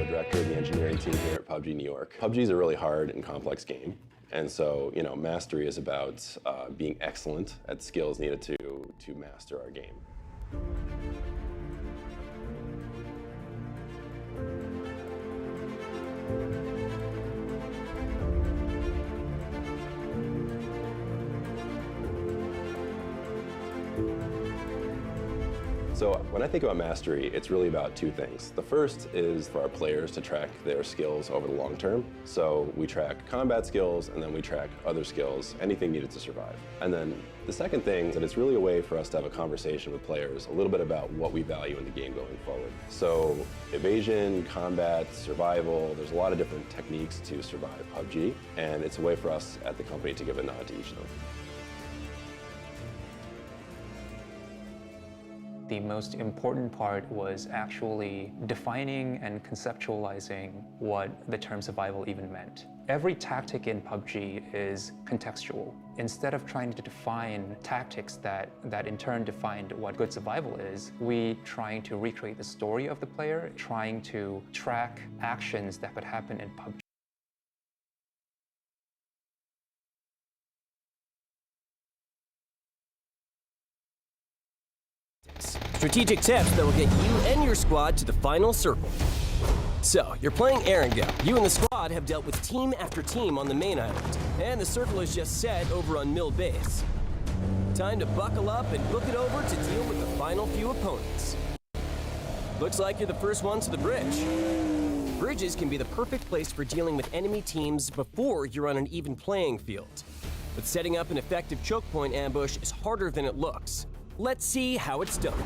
Director of the engineering team here at PUBG New York. PUBG is a really hard and complex game, and so mastery is about being excellent at skills needed to master our game. So when I think about mastery, it's really about two things. The first is for our players to track their skills over the long term. So we track combat skills, and then we track other skills, anything needed to survive. And then the second thing is that it's really a way for us to have a conversation with players a little bit about what we value in the game going forward. So evasion, combat, survival, there's a lot of different techniques to survive PUBG, and it's a way for us at the company to give a nod to each of them. The most important part was actually defining and conceptualizing what the term survival even meant. Every tactic in PUBG is contextual. Instead of trying to define tactics that in turn defined what good survival is, we trying to recreate the story of the player, trying to track actions that could happen in PUBG. Strategic tips that will get you and your squad to the final circle. So, you're playing Erangel. You and the squad have dealt with team after team on the main island, and the circle is just set over on Mill Base. Time to buckle up and book it over to deal with the final few opponents. Looks like you're the first one to the bridge. Bridges can be the perfect place for dealing with enemy teams before you're on an even playing field. But setting up an effective choke point ambush is harder than it looks. Let's see how it's done.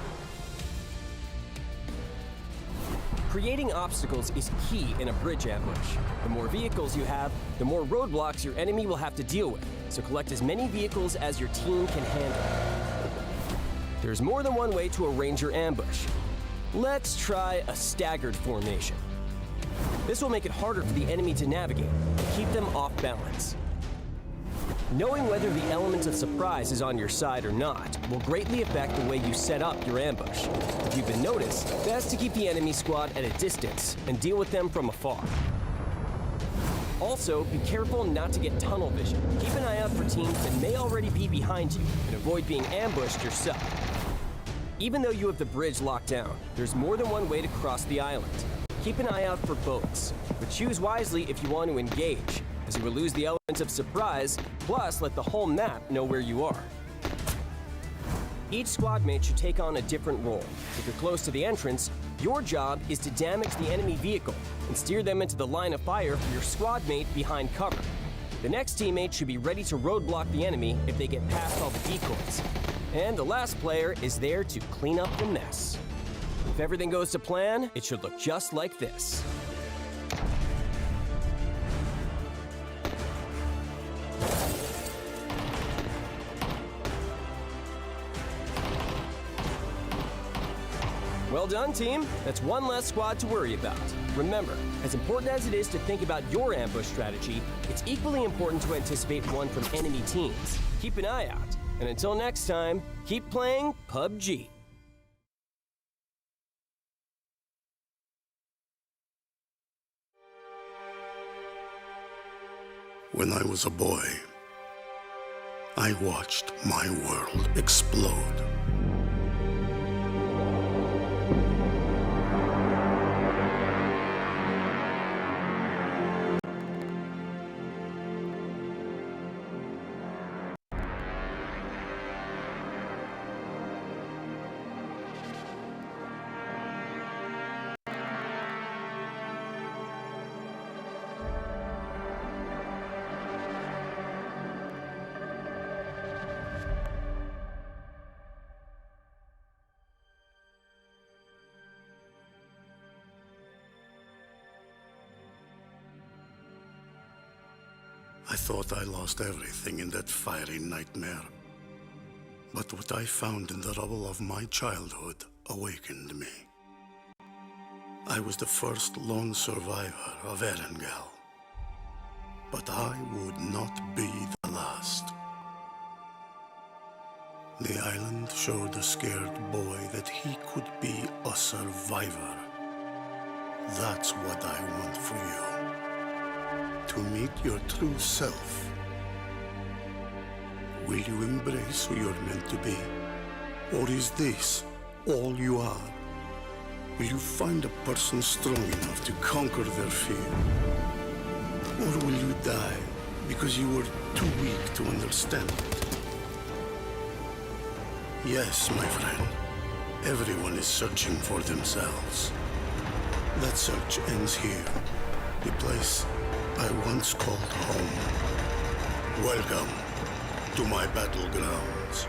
Creating obstacles is key in a bridge ambush. The more vehicles you have, the more roadblocks your enemy will have to deal with, so collect as many vehicles as your team can handle. There's more than one way to arrange your ambush. Let's try a staggered formation. This will make it harder for the enemy to navigate and keep them off balance. Knowing whether the element of surprise is on your side or not will greatly affect the way you set up your ambush. If you've been noticed, best to keep the enemy squad at a distance and deal with them from afar. Also, be careful not to get tunnel vision. Keep an eye out for teams that may already be behind you, and avoid being ambushed yourself. Even though you have the bridge locked down, there's more than one way to cross the island. Keep an eye out for boats, but choose wisely if you want to engage, as you will lose the element of surprise, plus let the whole map know where you are. Each squad mate should take on a different role. If you're close to the entrance, your job is to damage the enemy vehicle and steer them into the line of fire for your squad mate behind cover. The next teammate should be ready to roadblock the enemy if they get past all the decoys. And the last player is there to clean up the mess. If everything goes to plan, it should look just like this. Well done, team. That's one less squad to worry about. Remember, as important as it is to think about your ambush strategy, it's equally important to anticipate one from enemy teams. Keep an eye out. And until next time, keep playing PUBG. When I was a boy, I watched my world explode. I thought I lost everything in that fiery nightmare. But what I found in the rubble of my childhood awakened me. I was the first lone survivor of Erangel. But I would not be the last. The island showed a scared boy that he could be a survivor. That's what I want for you. To meet your true self. Will you embrace who you're meant to be? Or is this all you are? Will you find a person strong enough to conquer their fear? Or will you die because you were too weak to understand it? Yes, my friend. Everyone is searching for themselves. That search ends here. The place I once called home. Welcome to my battlegrounds.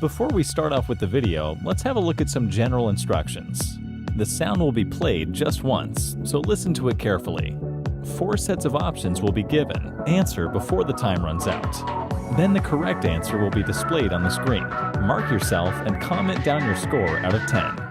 Before we start off with the video, let's have a look at some general instructions. The sound will be played just once, so listen to it carefully. 4 sets of options will be given. Answer before the time runs out. Then the correct answer will be displayed on the screen. Mark yourself and comment down your score out of 10.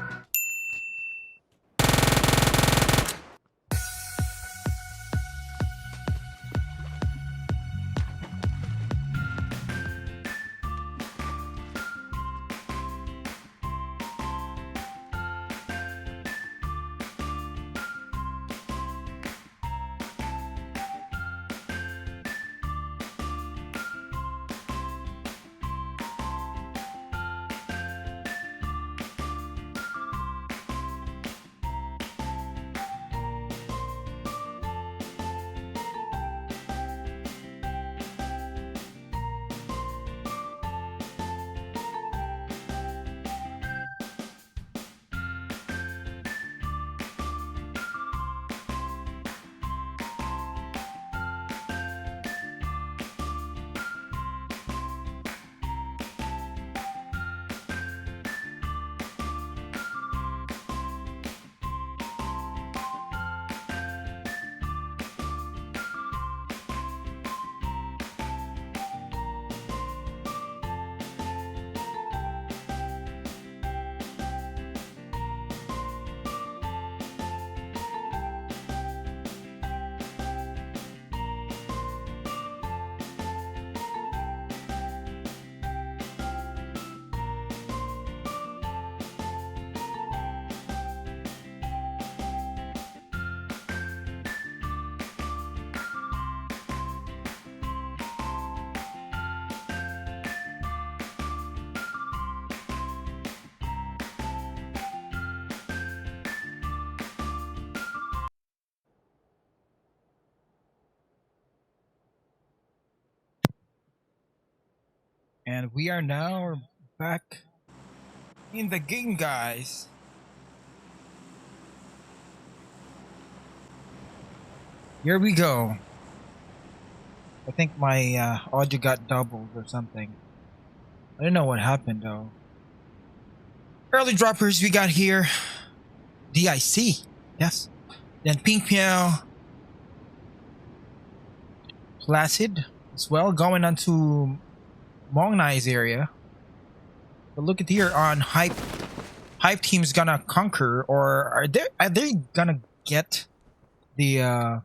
And we are now back in the game, guys. Here we go. I think my audio got doubled or something. I don't know what happened though. Early droppers we got here. DIC. Yes. Then Pink Meow. pLacid as well, going on to Mong Nai's area. But look at here on Hype. Hype team's gonna conquer, or are they gonna get the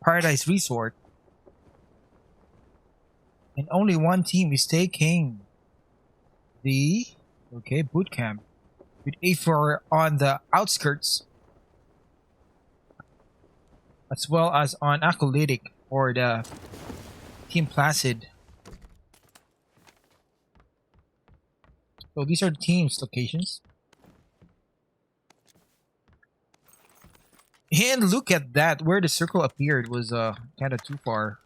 Paradise Resort? And only one team is taking the boot camp with A4 on the outskirts, as well as on Acolytic or the Team pLacid. So these are the teams' locations. And look at that, where the circle appeared was kind of too far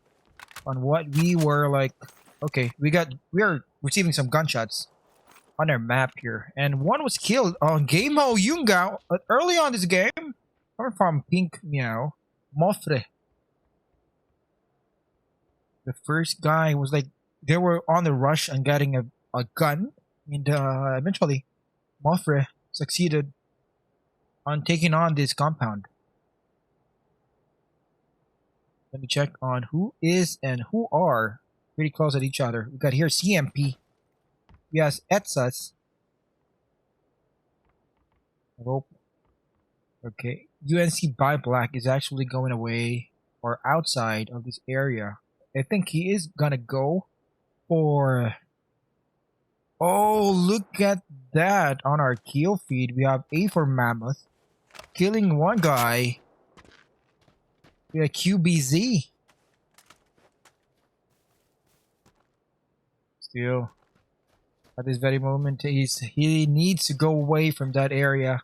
on what we were like. Okay, we are receiving some gunshots on our map here, and one was killed on Gamehome Yunga early on this game, coming from Pink Meow Mofre. The first guy was like, they were on the rush and getting a gun, and eventually Mofre succeeded on taking on this compound. Let me check on who is and who are pretty close at each other. We got here CMP. Yes, Etsas. Rope. Okay. UNC by Black is actually going away or outside of this area. I think he is gonna go for... Oh, look at that. On our kill feed, we have A for Mammoth killing one guy. We have QBZ. Still, at this very moment, he needs to go away from that area.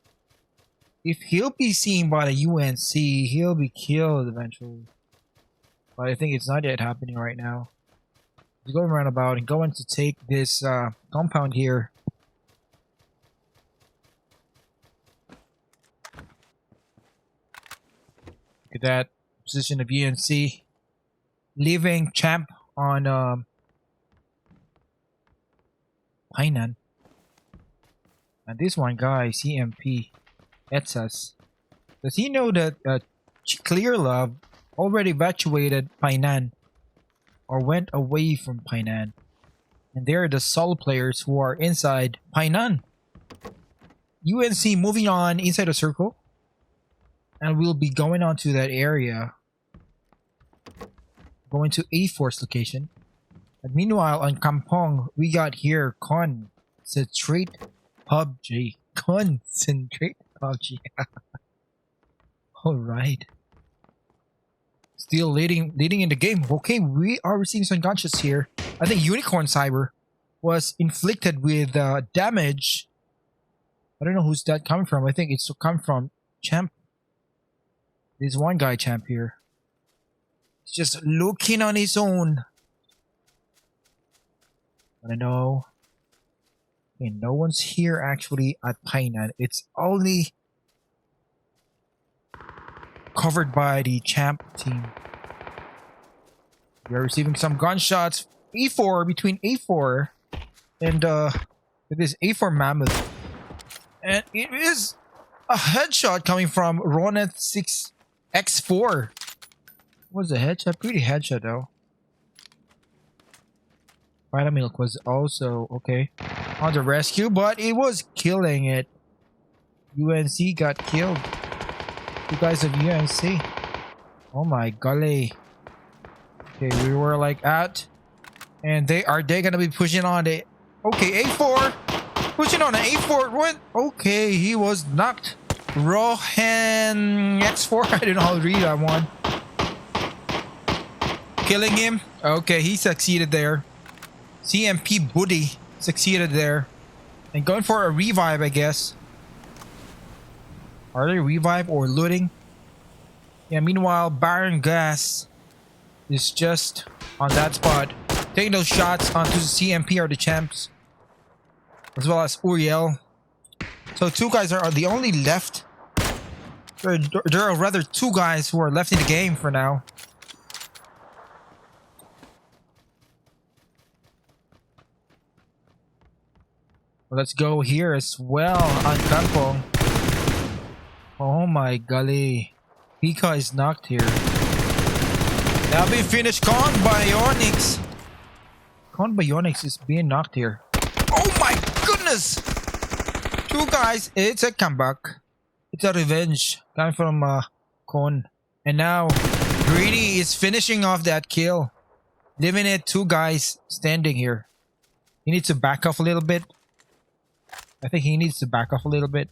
If he'll be seen by the UNC, he'll be killed eventually. But I think it's not yet happening right now. He's going around about and going to take this compound here. Look at that position of UNC, leaving Champ on Painan. And this one guy, CMP, Etsas. Does he know that Clear Love already evacuated Painan or went away from Painan? And they're the solo players who are inside Painan. UNC moving on inside the circle. And we'll be going on to that area. Going to A-Force location. And meanwhile, on Kampong, we got here Concentrate.PUBG. Concentrate.PUBG. Alright. Still leading in the game. Okay, we are receiving some gunshots here. I think Unicorn Cyber was inflicted with damage. I don't know who's that coming from. I think it's come from Champ. There's one guy, Champ, here. He's just looking on his own. I don't know. Okay, no one's here actually at Painan. It's only covered by the Champ team. We are receiving some gunshots. A4 between A4 and this A4 Mammoth. And it is a headshot coming from Roneth 6X4. What's the headshot? Pretty headshot though. Vitamilk was also okay on the rescue, but it was killing it. UNC got killed. You guys of UNC. Oh my golly. Okay, we were like at, and they gonna be pushing on the. Okay, A4 pushing on the A4. What? Okay, he was knocked. Rohan X4. I don't know how to read that one. Killing him. Okay, he succeeded there. CMP Buddy succeeded there. And going for a revive, I guess. Are they revive or looting? Yeah, meanwhile, Baron Gas is just on that spot. Taking those shots onto the CMP or the champs. As well as Uriel. So two guys are the only left. There are rather two guys who are left in the game for now. Let's go here as well on Kampong. Oh my golly. Pika is knocked here. Now we finished Con Bionics. Con Bionics is being knocked here. Oh my goodness! Two guys, it's a comeback. It's a revenge coming from Con. And now Greedy is finishing off that kill. Leaving it two guys standing here. He needs to back off a little bit. I think he needs to back off a little bit.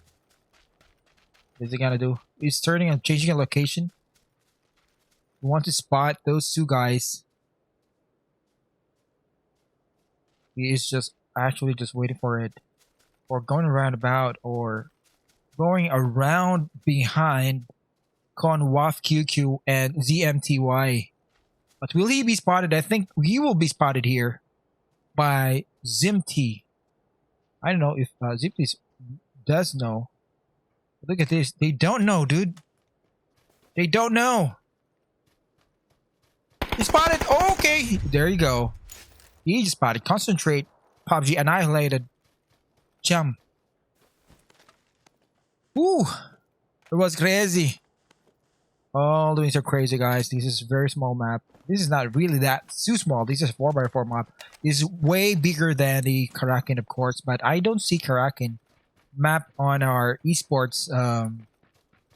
What's he gonna do? He's turning and changing a location. We want to spot those two guys. He is just actually just waiting for it. Or going around about or going around behind Con Waf QQ and ZMTY. But will he be spotted? I think he will be spotted here by Zimty. I don't know if Ziplis does know. Look at this. They don't know, dude. They don't know. He spotted. Oh, okay. There you go. He just spotted. Concentrate. PUBG annihilated. Jump. Ooh. It was crazy. All the ways are crazy, guys. This is a very small map. This is not really that too small. This is a 4x4 map. This is way bigger than the Karakin, of course. But I don't see Karakin map on our esports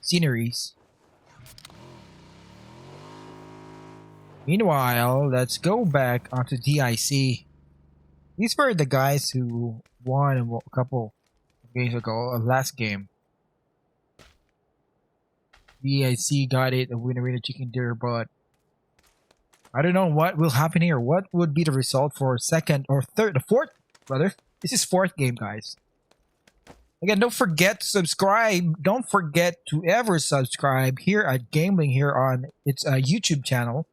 sceneries. Meanwhile, let's go back onto DIC. These were the guys who won a couple of games ago, last game. DIC got it, a winner chicken dinner, but I don't know what will happen here. What would be the result for second or third, the fourth, brother? This is fourth game, guys. Again, don't forget to subscribe. Don't forget to ever subscribe here at GamelinG here on its YouTube channel.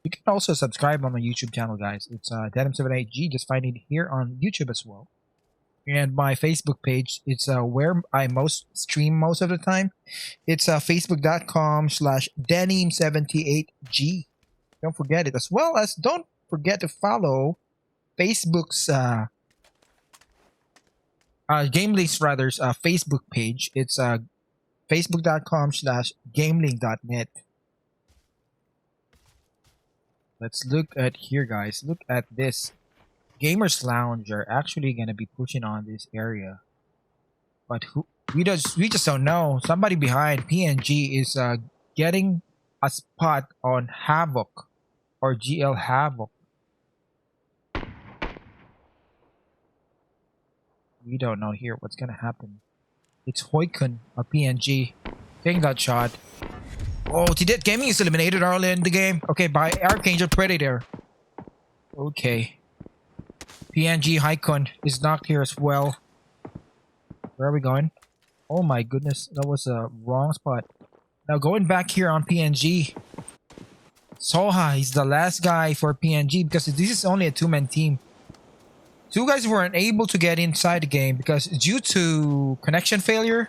You can also subscribe on my YouTube channel, guys. It's Denim78G. Just find it here on YouTube as well. And my Facebook page, it's where I stream most of the time. It's facebook.com/denim78g. Don't forget it. As well as don't forget to follow Facebook's GamelinG's Facebook page. It's facebook.com/gameling.net. Let's look at here, guys. Look at this. Gamers Lounge are actually gonna be pushing on this area, but we just don't know. Somebody behind PNG is getting a spot on Havoc or GL Havoc. We don't know here what's gonna happen. It's Hoikun of PNG taking that shot. Oh, TDET Gaming is eliminated early in the game. Okay, by ArkAngel Predator. Okay. PNG Hoikun is knocked here as well. Where are we going? Oh my goodness, that was a wrong spot. Now going back here on PNG. Soha is the last guy for PNG because this is only a two-man team. Two guys weren't able to get inside the game because due to connection failure.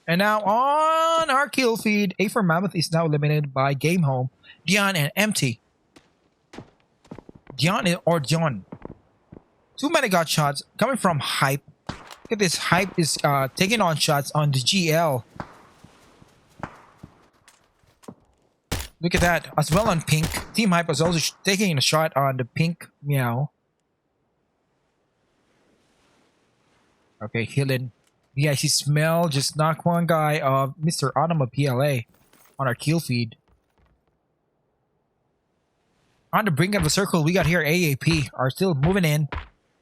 And now on our kill feed, A for Mammoth is now eliminated by Gamehome, Dion, and Empty. Dion. Too many got shots coming from Hype. Look at this. Hype is taking on shots on the GL. Look at that. As well on Pink. Team Hype was also taking a shot on the Pink Meow. Okay, Hillen. DIC Smell just knocked one guy of Mr. Autumn PLA on our kill feed. On the brink of the circle, we got here AAP are still moving in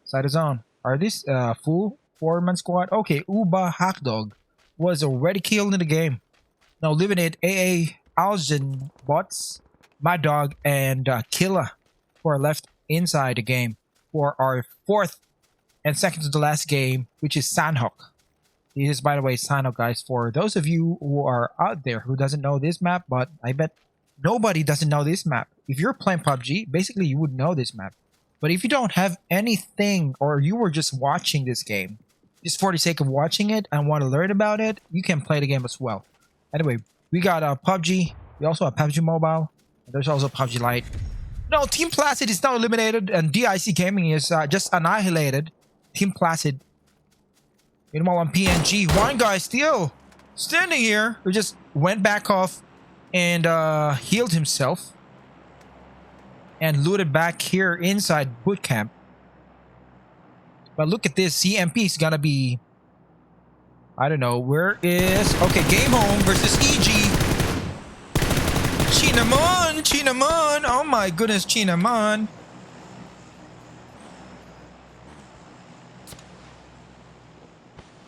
side of zone. Are this full 4-man squad? Okay, Uba Hackdog was already killed in the game. Now living it AA Algen Bots, Mad Dog, and Killa who are left inside the game for our fourth and second to the last game, which is Sanhok. This is, by the way, Sanhok, guys. For those of you who are out there who doesn't know this map, but I bet nobody doesn't know this map. If you're playing PUBG, basically you would know this map. But if you don't have anything, or you were just watching this game, just for the sake of watching it and want to learn about it, you can play the game as well. Anyway, we got PUBG. We also have PUBG Mobile. And there's also PUBG Lite. No, Team Placid is now eliminated, and DIC Gaming is just annihilated. Team Placid. Meanwhile on PNG, one guy still standing here who just went back off and healed himself and looted back here inside boot camp. But look at this, CMP is gonna be, I don't know, where is, okay, Gamehome versus EG. Chinamon, oh my goodness, Chinamon.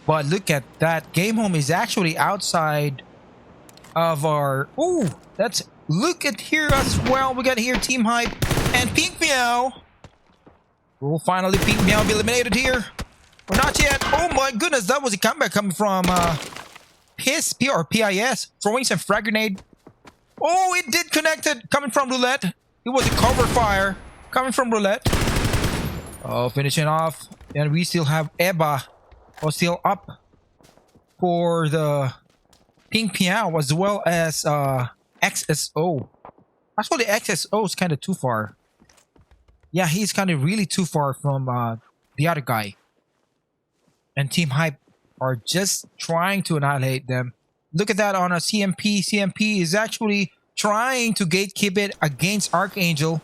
But look at that. Gamehome is actually outside of our... Ooh, that's... Look at here as well. We got here Team Hype and Pink Meow. Will finally Pink Meow be eliminated here? Or not yet. Oh my goodness, that was a comeback coming from PIS throwing some frag grenade. Oh, it did connect it coming from Roulette. It was a cover fire coming from Roulette. Oh, finishing off. And we still have Eba. Was still up for the Pink Meow as well as XSO. Actually, XSO is kind of too far. Yeah, he's kind of really too far from the other guy. And Team Hype are just trying to annihilate them. Look at that on a CMP. CMP is actually trying to gatekeep it against ArkAngel.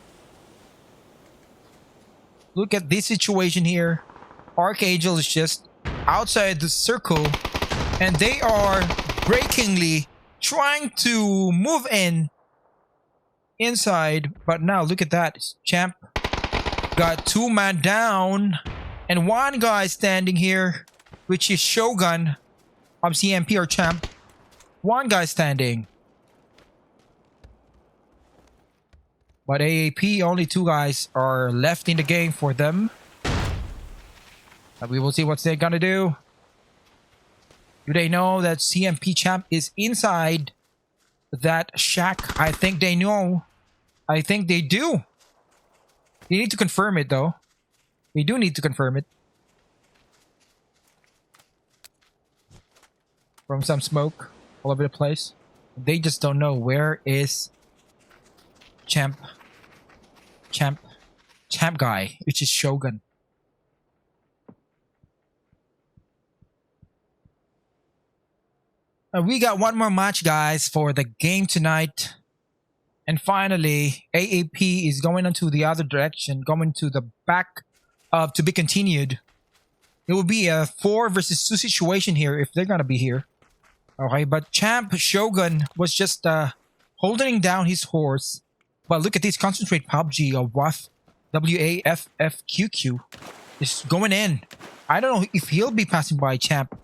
Look at this situation here. ArkAngel is just outside the circle, and they are breakingly trying to move inside. But now look at that. Champ got 2-man down and one guy standing here, which is Shogun of CMP or Champ. One guy standing, but AAP, only 2 guys are left in the game for them. We will see what they're gonna do. Do they know that CMP Champ is inside that shack? I think they know. I think they do. They need to confirm it though. They do need to confirm it. From some smoke all over the place. They just don't know where is Champ. champ guy, which is Shogun. We got one more match, guys, for the game tonight. And finally, AAP is going into the other direction, going to the back of to be continued. It will be a 4 versus 2 situation here if they're gonna be here. Okay, but Champ Shogun was just holding down his horse. But look at this Concentrate.PUBG of WAFFQQ is going in. I don't know if he'll be passing by Champ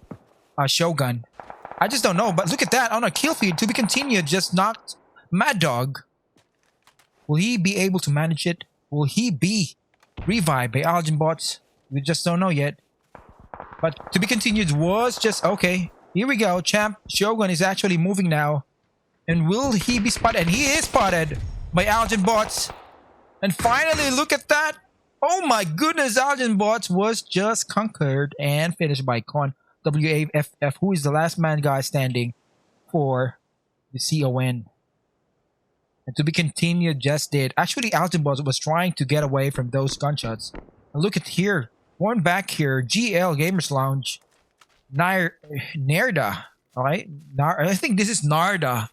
Shogun. I just don't know. But look at that on a kill feed to be continued. Just knocked Mad Dog. Will he be able to manage it? Will he be revived by Algin bots? We just don't know yet. But to be continued was just okay. Here we go. Champ Shogun is actually moving now. And will he be spotted? And he is spotted by Algin bots. And finally, look at that. Oh my goodness, Algin bots was just conquered and finished by WAFF, who is the last man guy standing for the CON. And to be continued just did. Actually, Algin bots was trying to get away from those gunshots. And look at here. One back here. GL Gamers Lounge. Nerda. Alright? I think this is Narda.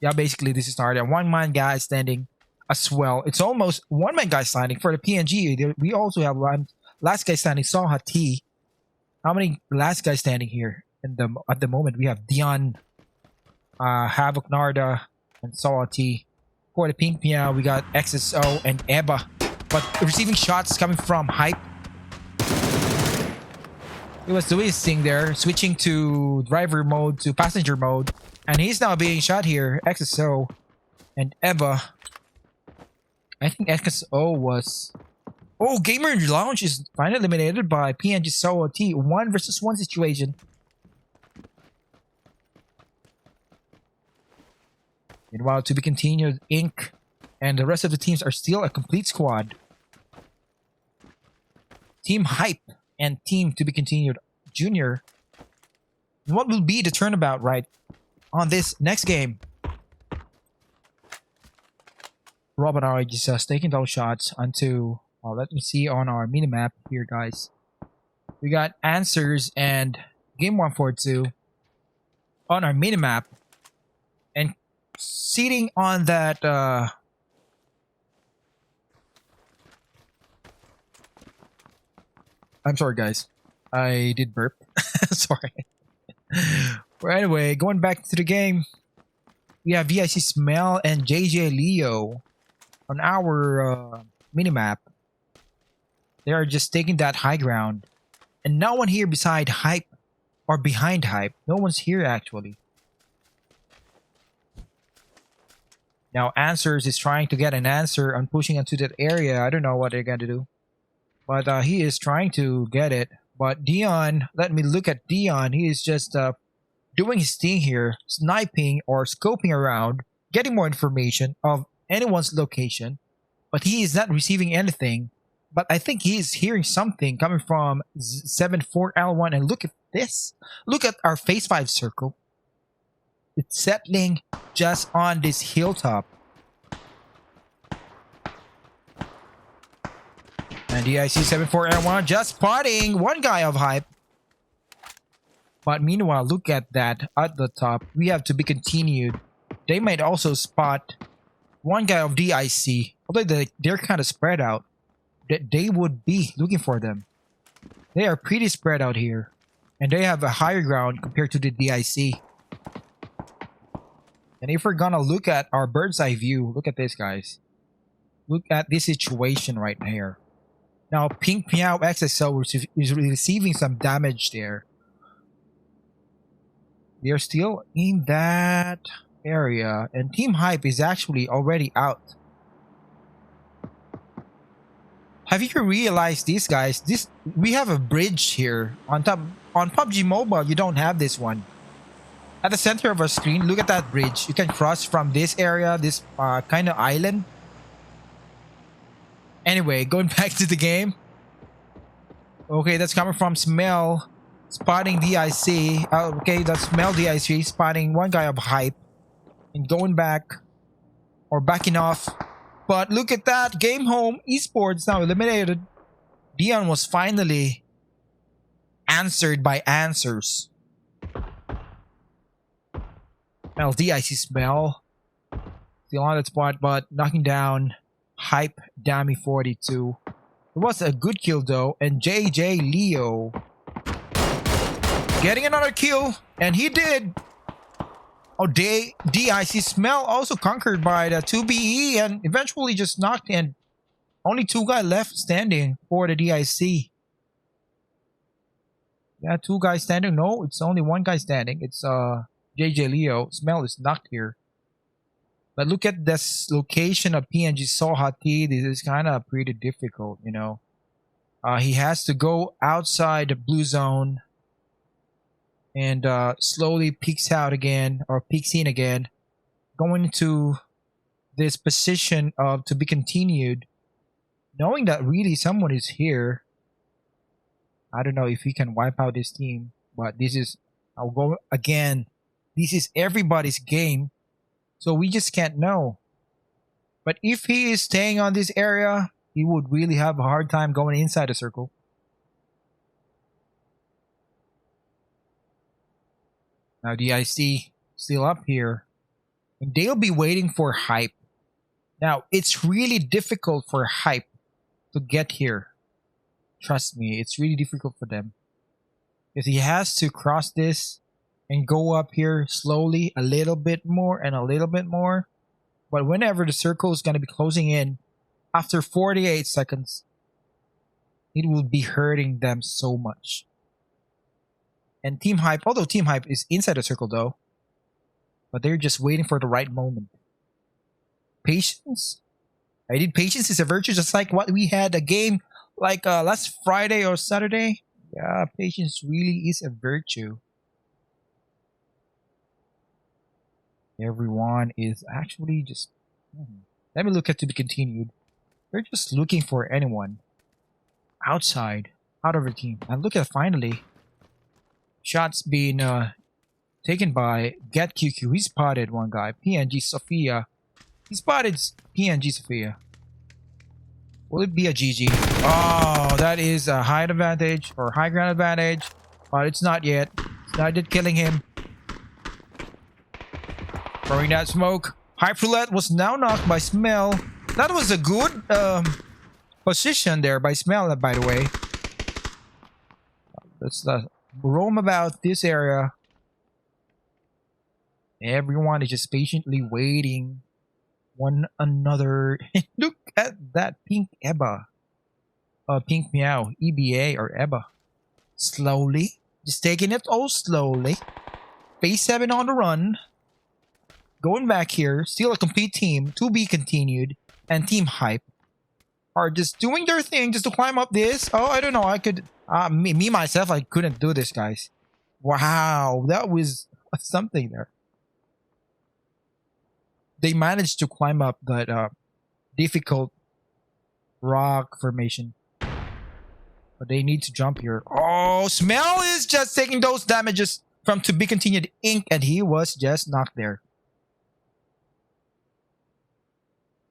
Yeah, basically this is Narda. One man guy standing as well. It's almost one man guy standing for the PNG. We also have one last guy standing, Soha T. How many last guys standing here? At the moment, we have Dion, Havoc Narda, and Soha T. For the Pink Meow, we got XSO and Eba. But receiving shots coming from Hype. He was doing his thing there, switching to driver mode to passenger mode. And he's now being shot here. XSO and Eba. I think XSO was... Oh, Gamer Lounge is finally eliminated by PNG Soho T. 1 versus 1 situation. Meanwhile, to be continued, Inc. and the rest of the teams are still a complete squad. Team Hype and Team to be continued Junior. What will be the turnabout right on this next game? Rob and I just taking those shots onto... let me see on our minimap here, guys. We got Answers and Game 142 on our minimap. And sitting on that... I'm sorry, guys. I did burp. Sorry. But anyway, going back to the game. We have VIC Smell and JJ Leo on our minimap. They are just taking that high ground. And no one here beside Hype or behind Hype. No one's here actually. Now Answers is trying to get an answer on pushing into that area. I don't know what they're going to do. But he is trying to get it. But Dion, let me look at Dion. He is just doing his thing here. Sniping or scoping around. Getting more information of anyone's location. But he is not receiving anything. But I think he is hearing something coming from 74L1. And look at this. Look at our phase 5 circle. It's settling just on this hilltop. And DIC 74L1 just spotting one guy of Hype. But meanwhile, look at that at the top. We have to be continued. They might also spot one guy of DIC. Although they're kind of spread out. They would be looking for them. They are pretty spread out here. And they have a higher ground compared to the DIC. And if we're gonna look at our bird's eye view, look at this, guys. Look at this situation right here. Now, Pink Meow XSO is receiving some damage there. They're still in that area. And Team Hype is actually already out. Have you realized this, guys? We have a bridge here on top. On PUBG Mobile, you don't have this one. At the center of our screen, look at that bridge. You can cross from this area, this kind of island. Anyway, going back to the game. Okay, that's coming from Smell. Spotting DIC. Okay, that's Smell DIC. Spotting one guy of Hype. And going back. Or backing off. But look at that. Gamehome Esports now eliminated. Dion was finally answered by answers. Well, DIC smell. Still on that spot, but knocking down Hype Dammy 42. It was a good kill though. And JJ Leo getting another kill. And he did. Oh, DIC smell also conquered by the 2BE and eventually just knocked in. Only 2 guys left standing for the DIC. Yeah, 2 guys standing. No, it's only 1 guy standing. It's JJ Leo. Smell is knocked here. But look at this location of PNG Sohati. This is kind of pretty difficult, you know. He has to go outside the blue zone and slowly peeks out again, or peeks in again, going into this position of to be continued, knowing that really someone is here. I don't know if he can wipe out this team, but this is, I'll go again, this is everybody's game, so we just can't know. But if he is staying on this area, he would really have a hard time going inside the circle. Now DIC still up here, and they'll be waiting for Hype. Now it's really difficult for Hype to get here. Trust me, it's really difficult for them, because he has to cross this and go up here slowly, a little bit more and a little bit more. But whenever the circle is going to be closing in after 48 seconds, it will be hurting them so much. And Team Hype, although Team Hype is inside the circle though, but they're just waiting for the right moment. Patience. I did patience is a virtue, just like what we had a game like last Friday or Saturday. Yeah, patience really is a virtue. Everyone is actually just... Let me look at to be continued. They're just looking for anyone outside, out of the team. And look at finally, shots being taken by GetQQ. He spotted one guy, PNG Sophia. He spotted PNG Sophia. Will it be a GG? Oh, that is a height advantage or high ground advantage, but it's not yet. It's not yet killing him. Throwing that smoke. Hyperlet was now knocked by Smell. That was a good position there by Smell, by the way. Let's roam about this area. Everyone is just patiently waiting one another. Look at that pink Eba. Pink Meow. EBA or Eba. Slowly. Just taking it all slowly. Phase 7 on the run. Going back here. Still a complete team. To be continued. And Team Hype are just doing their thing just to climb up this. Oh, I don't know. I could... me myself, I couldn't do this, guys. Wow. That was something there. They managed to climb up that difficult rock formation. But they need to jump here. Oh, Smell is just taking those damages from To Be Continued Ink, and he was just knocked there.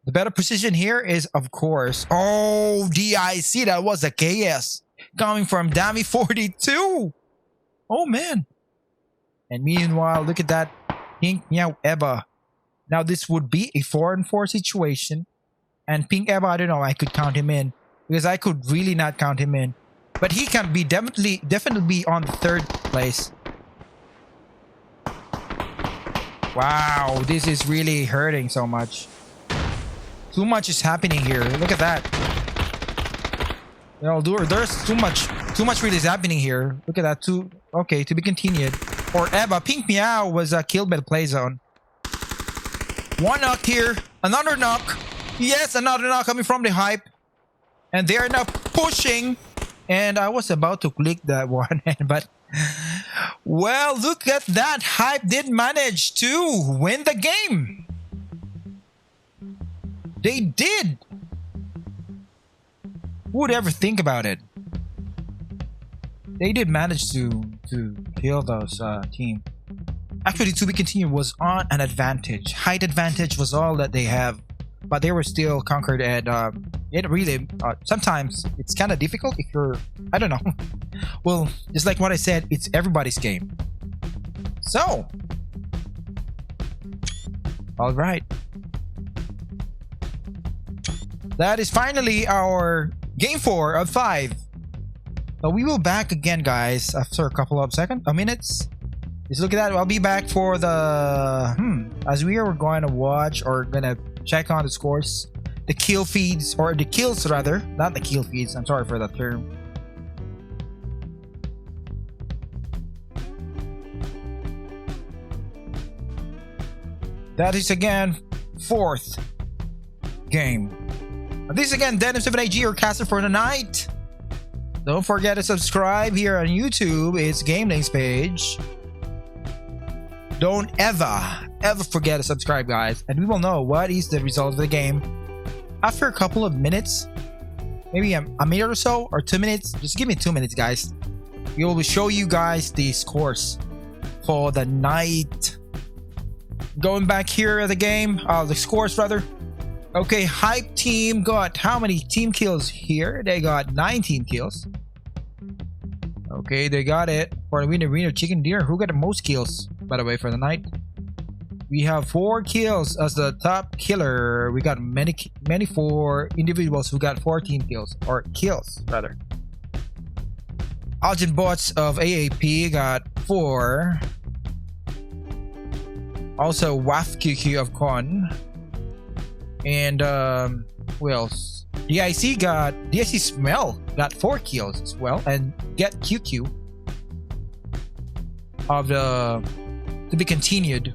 The better position here is, of course, oh, DIC. That was a KS coming from Dammy 42. Oh, man. And meanwhile, look at that Pink Meow Eba. Now, this would be a 4-on-4 situation. And Pink Eba, I don't know, I could count him in. Because I could really not count him in. But he can be definitely be on the 3rd place. Wow, this is really hurting so much. Too much is happening here. Look at that. You know, there's too much really is happening here. Look at that. Okay, To Be Continued. Or Eba. Pink Meow was killed by the play zone. One knock here. Another knock. Yes, another knock coming from the Hype. And they are now pushing. And I was about to click that one. But, well, look at that. Hype did manage to win the game. They did. Who would ever think about it? They did manage to kill those team. Actually, To Be Continued was on an advantage. Height advantage was all that they have. but they were still conquered. And it really sometimes it's kind of difficult if you're, I don't know. Well, just like what I said, it's everybody's game. So, all right, that is finally our game 4 of 5. So we will back again, guys, after a couple of minutes. Just look at that. I'll be back for the as we are going to watch or gonna check on the scores, the kill feeds, or the kills rather, not the kill feeds. I'm sorry for that term. That is again 4th game. This is again Denim7AG, your caster for the night. Don't forget to subscribe here on YouTube. It's GamelinG's page. Don't ever forget to subscribe, guys, and we will know what is the result of the game after a couple of minutes, maybe a minute or so, or 2 minutes. Just give me 2 minutes, guys. We will show you guys the scores for the night. Going back here at the game, the scores rather. Okay, Hype team got how many team kills here? They got 19 kills. Okay, they got it. For the winner chicken dinner, who got the most kills, by the way, for the night? We have 4 kills as the top killer. We got many for individuals who got 14 kills, or kills rather. Algin bots of AAP got 4. Also WAFQQ of Con. And who else? DIC Smell got 4 kills as well, and Get QQ of the to be continued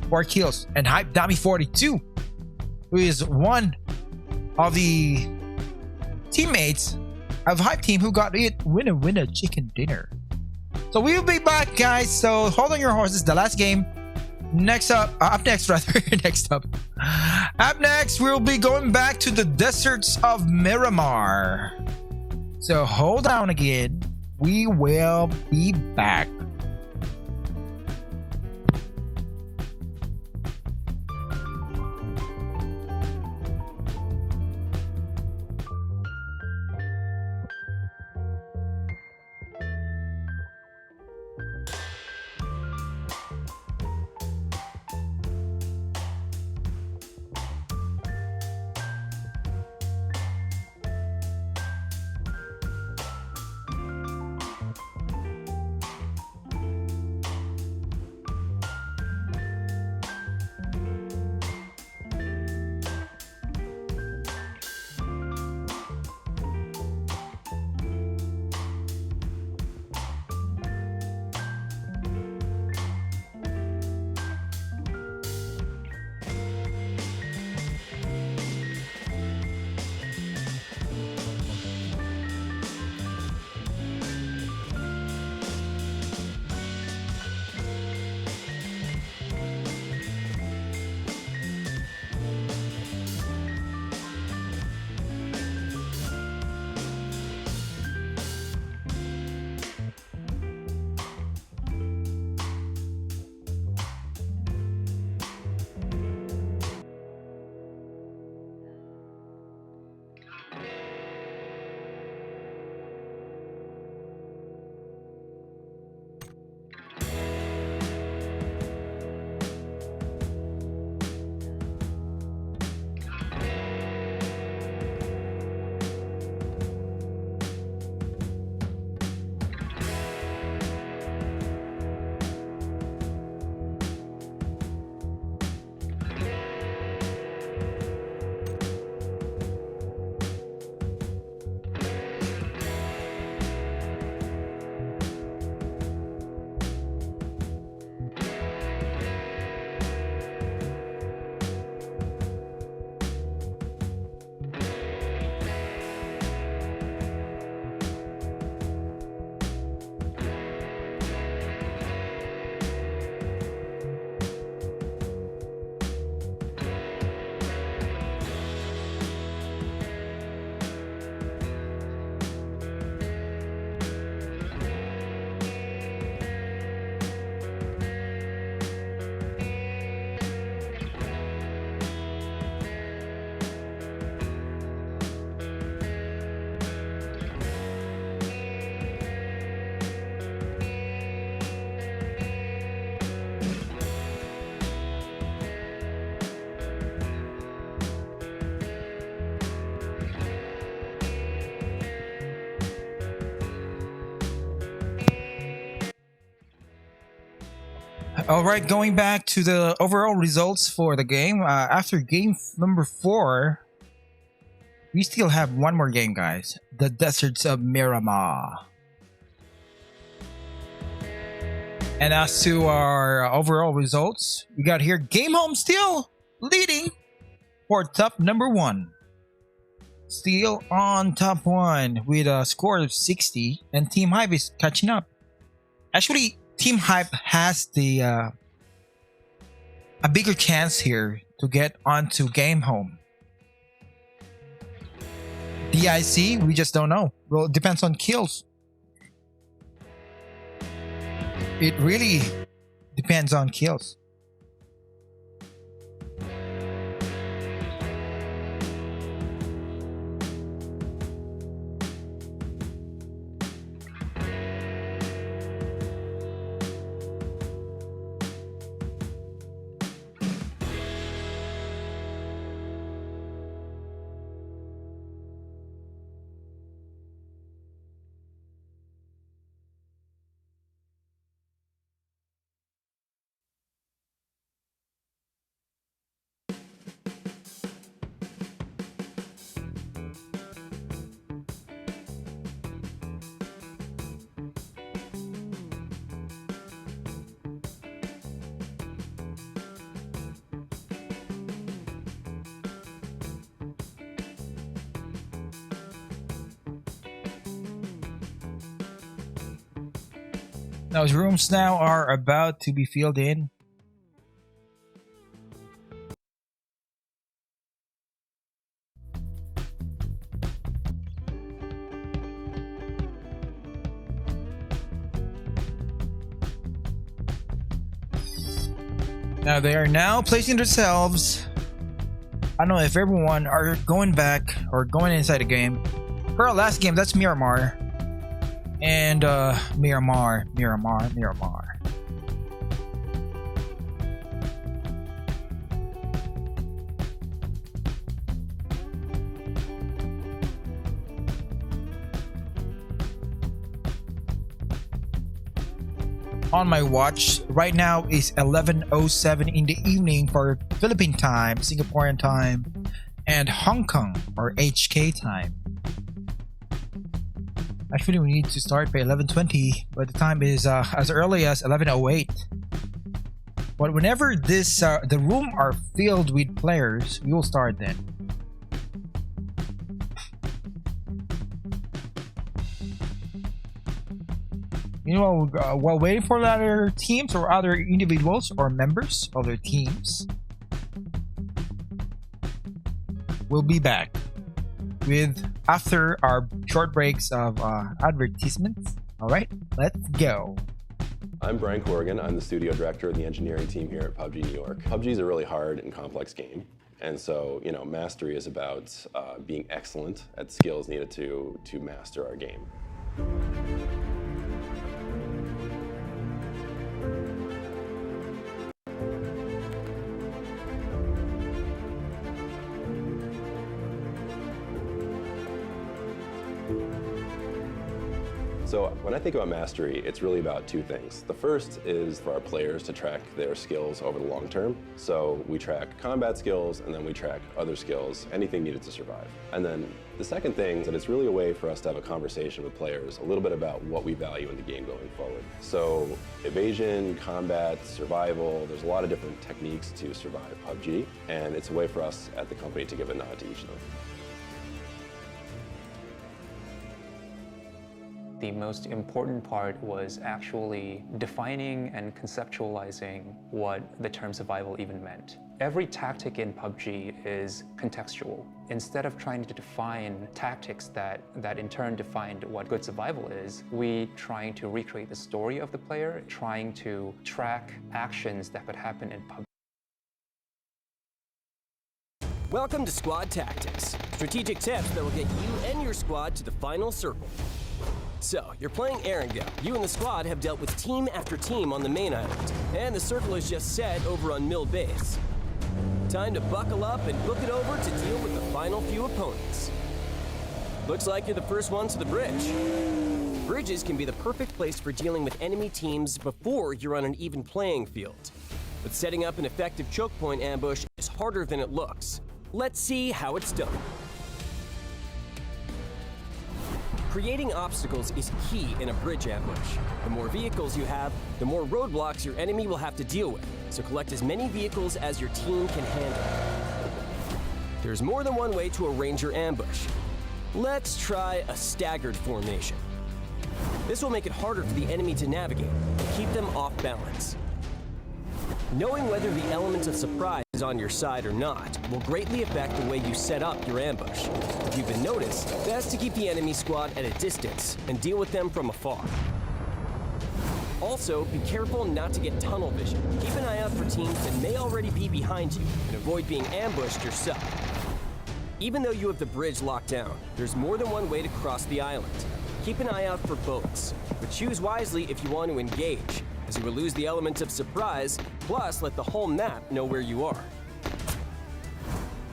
4 kills, and Hype Dummy 42, who is one of the teammates of Hype Team who got it winner chicken dinner. So we will be back, guys. So hold on your horses. The last game. Next up next, we'll be going back to the deserts of Miramar. So hold on again. We will be back. All right, going back to the overall results for the game. After game number 4, we still have one more game, guys. The Deserts of Miramar. And as to our overall results, we got here Gamehome still leading for top number 1. Still on top 1 with a score of 60, and Team Hype is catching up. Actually, Team Hype has the a bigger chance here to get onto Gamehome. DIC, we just don't know. Well, it depends on kills. It really depends on kills. Those rooms now are about to be filled in. Now they are now placing themselves. I don't know if everyone are going back or going inside the game. For our last game, that's Miramar. And Miramar. On my watch right now is 11:07 in the evening for Philippine time, Singaporean time, and Hong Kong or HK time. Actually, we need to start by 11:20, but the time is as early as 11:08. But whenever this the room are filled with players, we will start then. You know, while waiting for other teams or other individuals or members of their teams, we'll be back with after our short breaks of advertisements. All right, let's go. I'm Brian Corrigan. I'm the studio director of the engineering team here at PUBG New York. PUBG is a really hard and complex game. And so, you know, mastery is about being excellent at skills needed to master our game. So when I think about mastery, it's really about two things. The first is for our players to track their skills over the long term. So we track combat skills, and then we track other skills, anything needed to survive. And then the second thing is that it's really a way for us to have a conversation with players a little bit about what we value in the game going forward. So evasion, combat, survival, there's a lot of different techniques to survive PUBG, and it's a way for us at the company to give a nod to each of them. The most important part was actually defining and conceptualizing what the term survival even meant. Every tactic in PUBG is contextual. Instead of trying to define tactics that in turn defined what good survival is, we trying to recreate the story of the player, trying to track actions that could happen in PUBG. Welcome to Squad Tactics, strategic tips that will get you and your squad to the final circle. So, you're playing Erangel. You and the squad have dealt with team after team on the main island, and the circle is just set over on Mill Base. Time to buckle up and book it over to deal with the final few opponents. Looks like you're the first ones to the bridge. Bridges can be the perfect place for dealing with enemy teams before you're on an even playing field. But setting up an effective choke point ambush is harder than it looks. Let's see how it's done. Creating obstacles is key in a bridge ambush. The more vehicles you have, the more roadblocks your enemy will have to deal with, so collect as many vehicles as your team can handle. There's more than one way to arrange your ambush. Let's try a staggered formation. This will make it harder for the enemy to navigate and keep them off balance. Knowing whether the element of surprise is on your side or not will greatly affect the way you set up your ambush. If you've been noticed, best to keep the enemy squad at a distance and deal with them from afar. Also, be careful not to get tunnel vision. Keep an eye out for teams that may already be behind you and avoid being ambushed yourself. Even though you have the bridge locked down, there's more than one way to cross the island. Keep an eye out for boats, but choose wisely if you want to engage, as you will lose the element of surprise, plus let the whole map know where you are.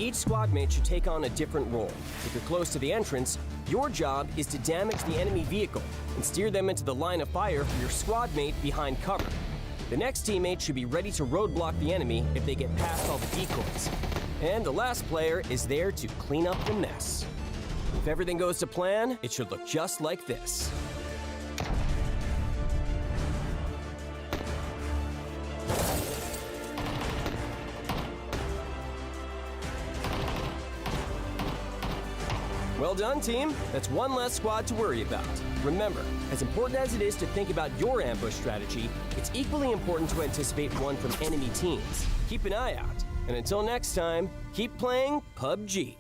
Each squad mate should take on a different role. If you're close to the entrance, your job is to damage the enemy vehicle and steer them into the line of fire for your squad mate behind cover. The next teammate should be ready to roadblock the enemy if they get past all the decoys. And the last player is there to clean up the mess. If everything goes to plan, it should look just like this. Well done, team. That's one less squad to worry about. Remember, as important as it is to think about your ambush strategy, it's equally important to anticipate one from enemy teams. Keep an eye out. And until next time, keep playing PUBG.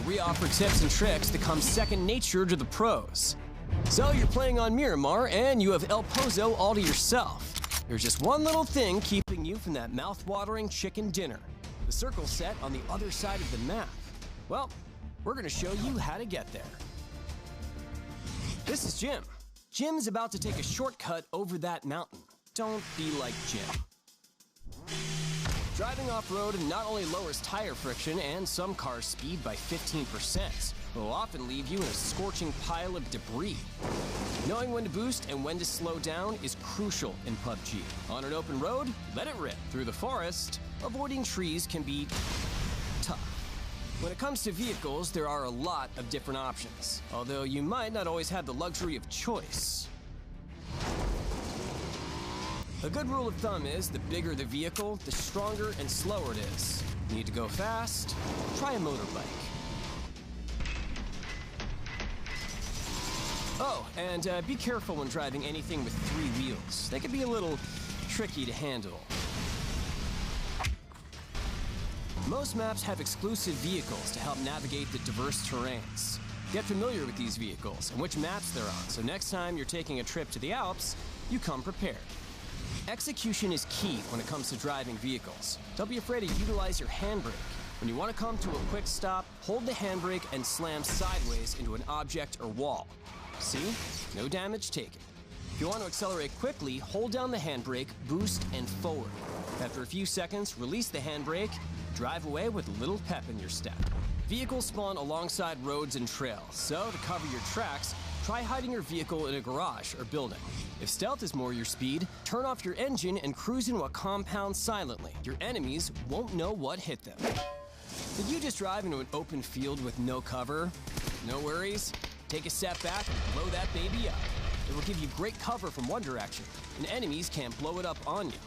where we offer tips and tricks that come second nature to the pros. So you're playing on Miramar and you have El Pozo all to yourself. There's just one little thing keeping you from that mouth-watering chicken dinner. The circle set on the other side of the map. Well, we're gonna show you how to get there. This is Jim. Jim's about to take a shortcut over that mountain. Don't be like Jim. Driving off-road not only lowers tire friction and some cars' speed by 15%, but will often leave you in a scorching pile of debris. Knowing when to boost and when to slow down is crucial in PUBG. On an open road, let it rip. Through the forest, avoiding trees can be tough. When it comes to vehicles, there are a lot of different options, although you might not always have the luxury of choice. A good rule of thumb is the bigger the vehicle, the stronger and slower it is. Need to go fast? Try a motorbike. Oh, and be careful when driving anything with 3 wheels. They can be a little tricky to handle. Most maps have exclusive vehicles to help navigate the diverse terrains. Get familiar with these vehicles and which maps they're on, so next time you're taking a trip to the Alps, you come prepared. Execution is key when it comes to driving vehicles. Don't be afraid to utilize your handbrake. When you want to come to a quick stop, hold the handbrake and slam sideways into an object or wall. See? No damage taken. If you want to accelerate quickly, hold down the handbrake, boost, and forward. After a few seconds, release the handbrake, drive away with a little pep in your step. Vehicles spawn alongside roads and trails, so to cover your tracks, try hiding your vehicle in a garage or building. If stealth is more your speed, turn off your engine and cruise into a compound silently. Your enemies won't know what hit them. Did you just drive into an open field with no cover? No worries. Take a step back and blow that baby up. It will give you great cover from one direction, and enemies can't blow it up on you.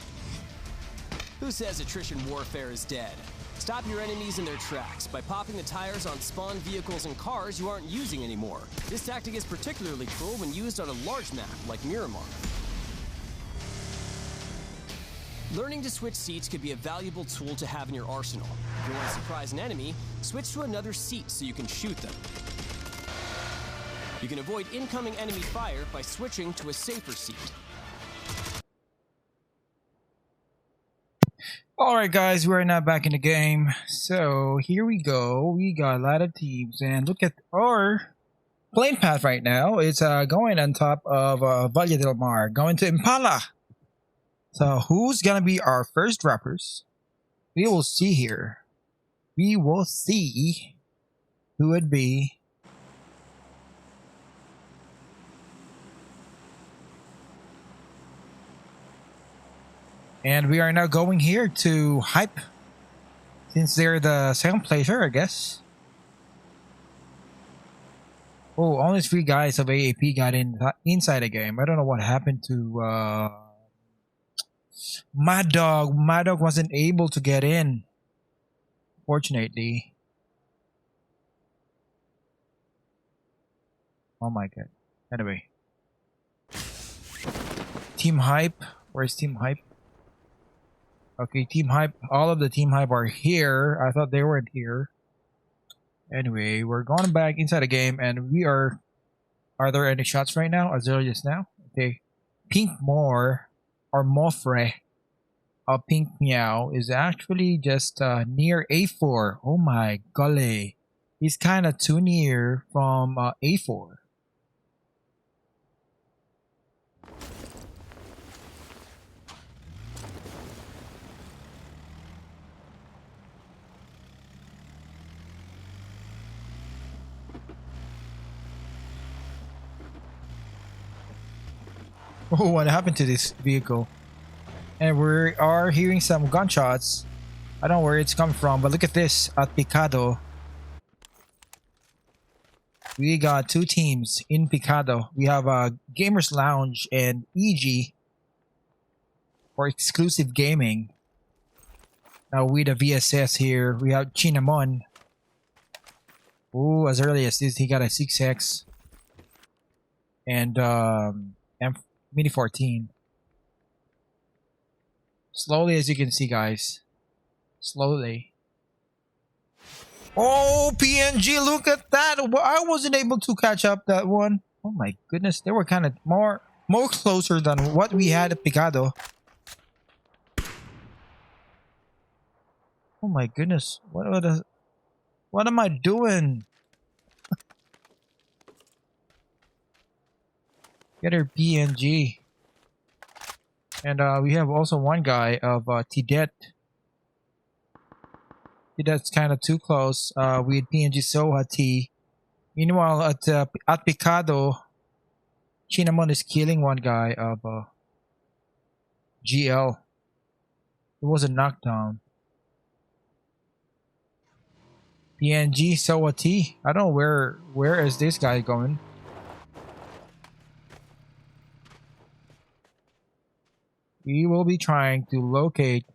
Who says attrition warfare is dead? Stop your enemies in their tracks by popping the tires on spawn vehicles and cars you aren't using anymore. This tactic is particularly cruel when used on a large map like Miramar. Learning to switch seats could be a valuable tool to have in your arsenal. If you want to surprise an enemy, switch to another seat so you can shoot them. You can avoid incoming enemy fire by switching to a safer seat. Alright guys, we're now back in the game. So here we go. We got a lot of teams and look at our plane path right now. It's going on top of Valle del Mar, going to Impala. So who's gonna be our first droppers? We will see here. We will see who would be. And we are now going here to Hype, since they're the second placer, I guess. Oh, only 3 guys of AAP got inside the game. I don't know what happened to Mad Dog. Mad Dog wasn't able to get in, fortunately. Oh my god. Anyway. Team Hype. Where's Team Hype? Okay, Team Hype. All of the Team Hype are here. I thought they weren't here. Anyway, we're going back inside the game and we are... Are there any shots right now? As early as now? Okay. Pink Moore or Mofre of Pink Meow is actually just near A4. Oh my golly. He's kind of too near from A4. Oh, what happened to this vehicle? And we are hearing some gunshots. I don't know where it's coming from, but look at this at Picado. We got 2 teams in Picado. We have Gamers Lounge and EG for exclusive gaming. Now with the VSS here, we have Chinamon. Ooh, as early as this, he got a 6X. And Mini 14. Slowly, as you can see, guys. Slowly. Oh, PNG, look at that. I wasn't able to catch up that one. Oh my goodness, they were kind of more closer than what we had at Picado. Oh my goodness, what am I doing? Get her PNG. And we have also one guy of TDET. TDET's kind of too close. We had PNG Soha T. Meanwhile, at Picado, Cinnamon is killing one guy of GL. It was a knockdown. PNG Soha T. I don't know where is this guy going. We will be trying to locate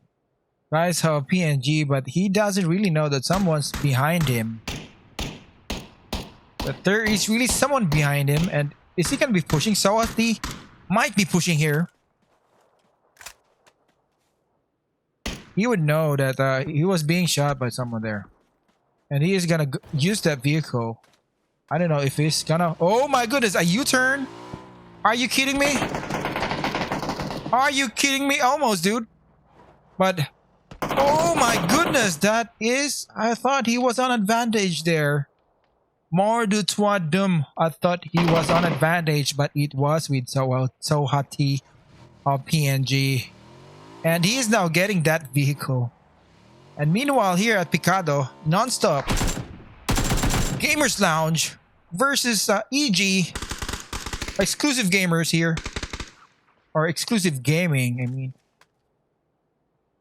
guys have PNG, but he doesn't really know that someone's behind him. That there is really someone behind him, and is he gonna be pushing? Sawati might be pushing here. He would know that he was being shot by someone there, and he is gonna use that vehicle. I don't know if he's gonna. Oh my goodness! A U-turn? Are you kidding me? Are you kidding me? Almost, dude. But oh my goodness, that is. I thought he was on advantage there. More du toi dum. I thought he was on advantage, but it was with Sohati of PNG. And he is now getting that vehicle. And meanwhile, here at Picado, non-stop Gamers Lounge versus EG. Exclusive gamers here. Or exclusive gaming, I mean.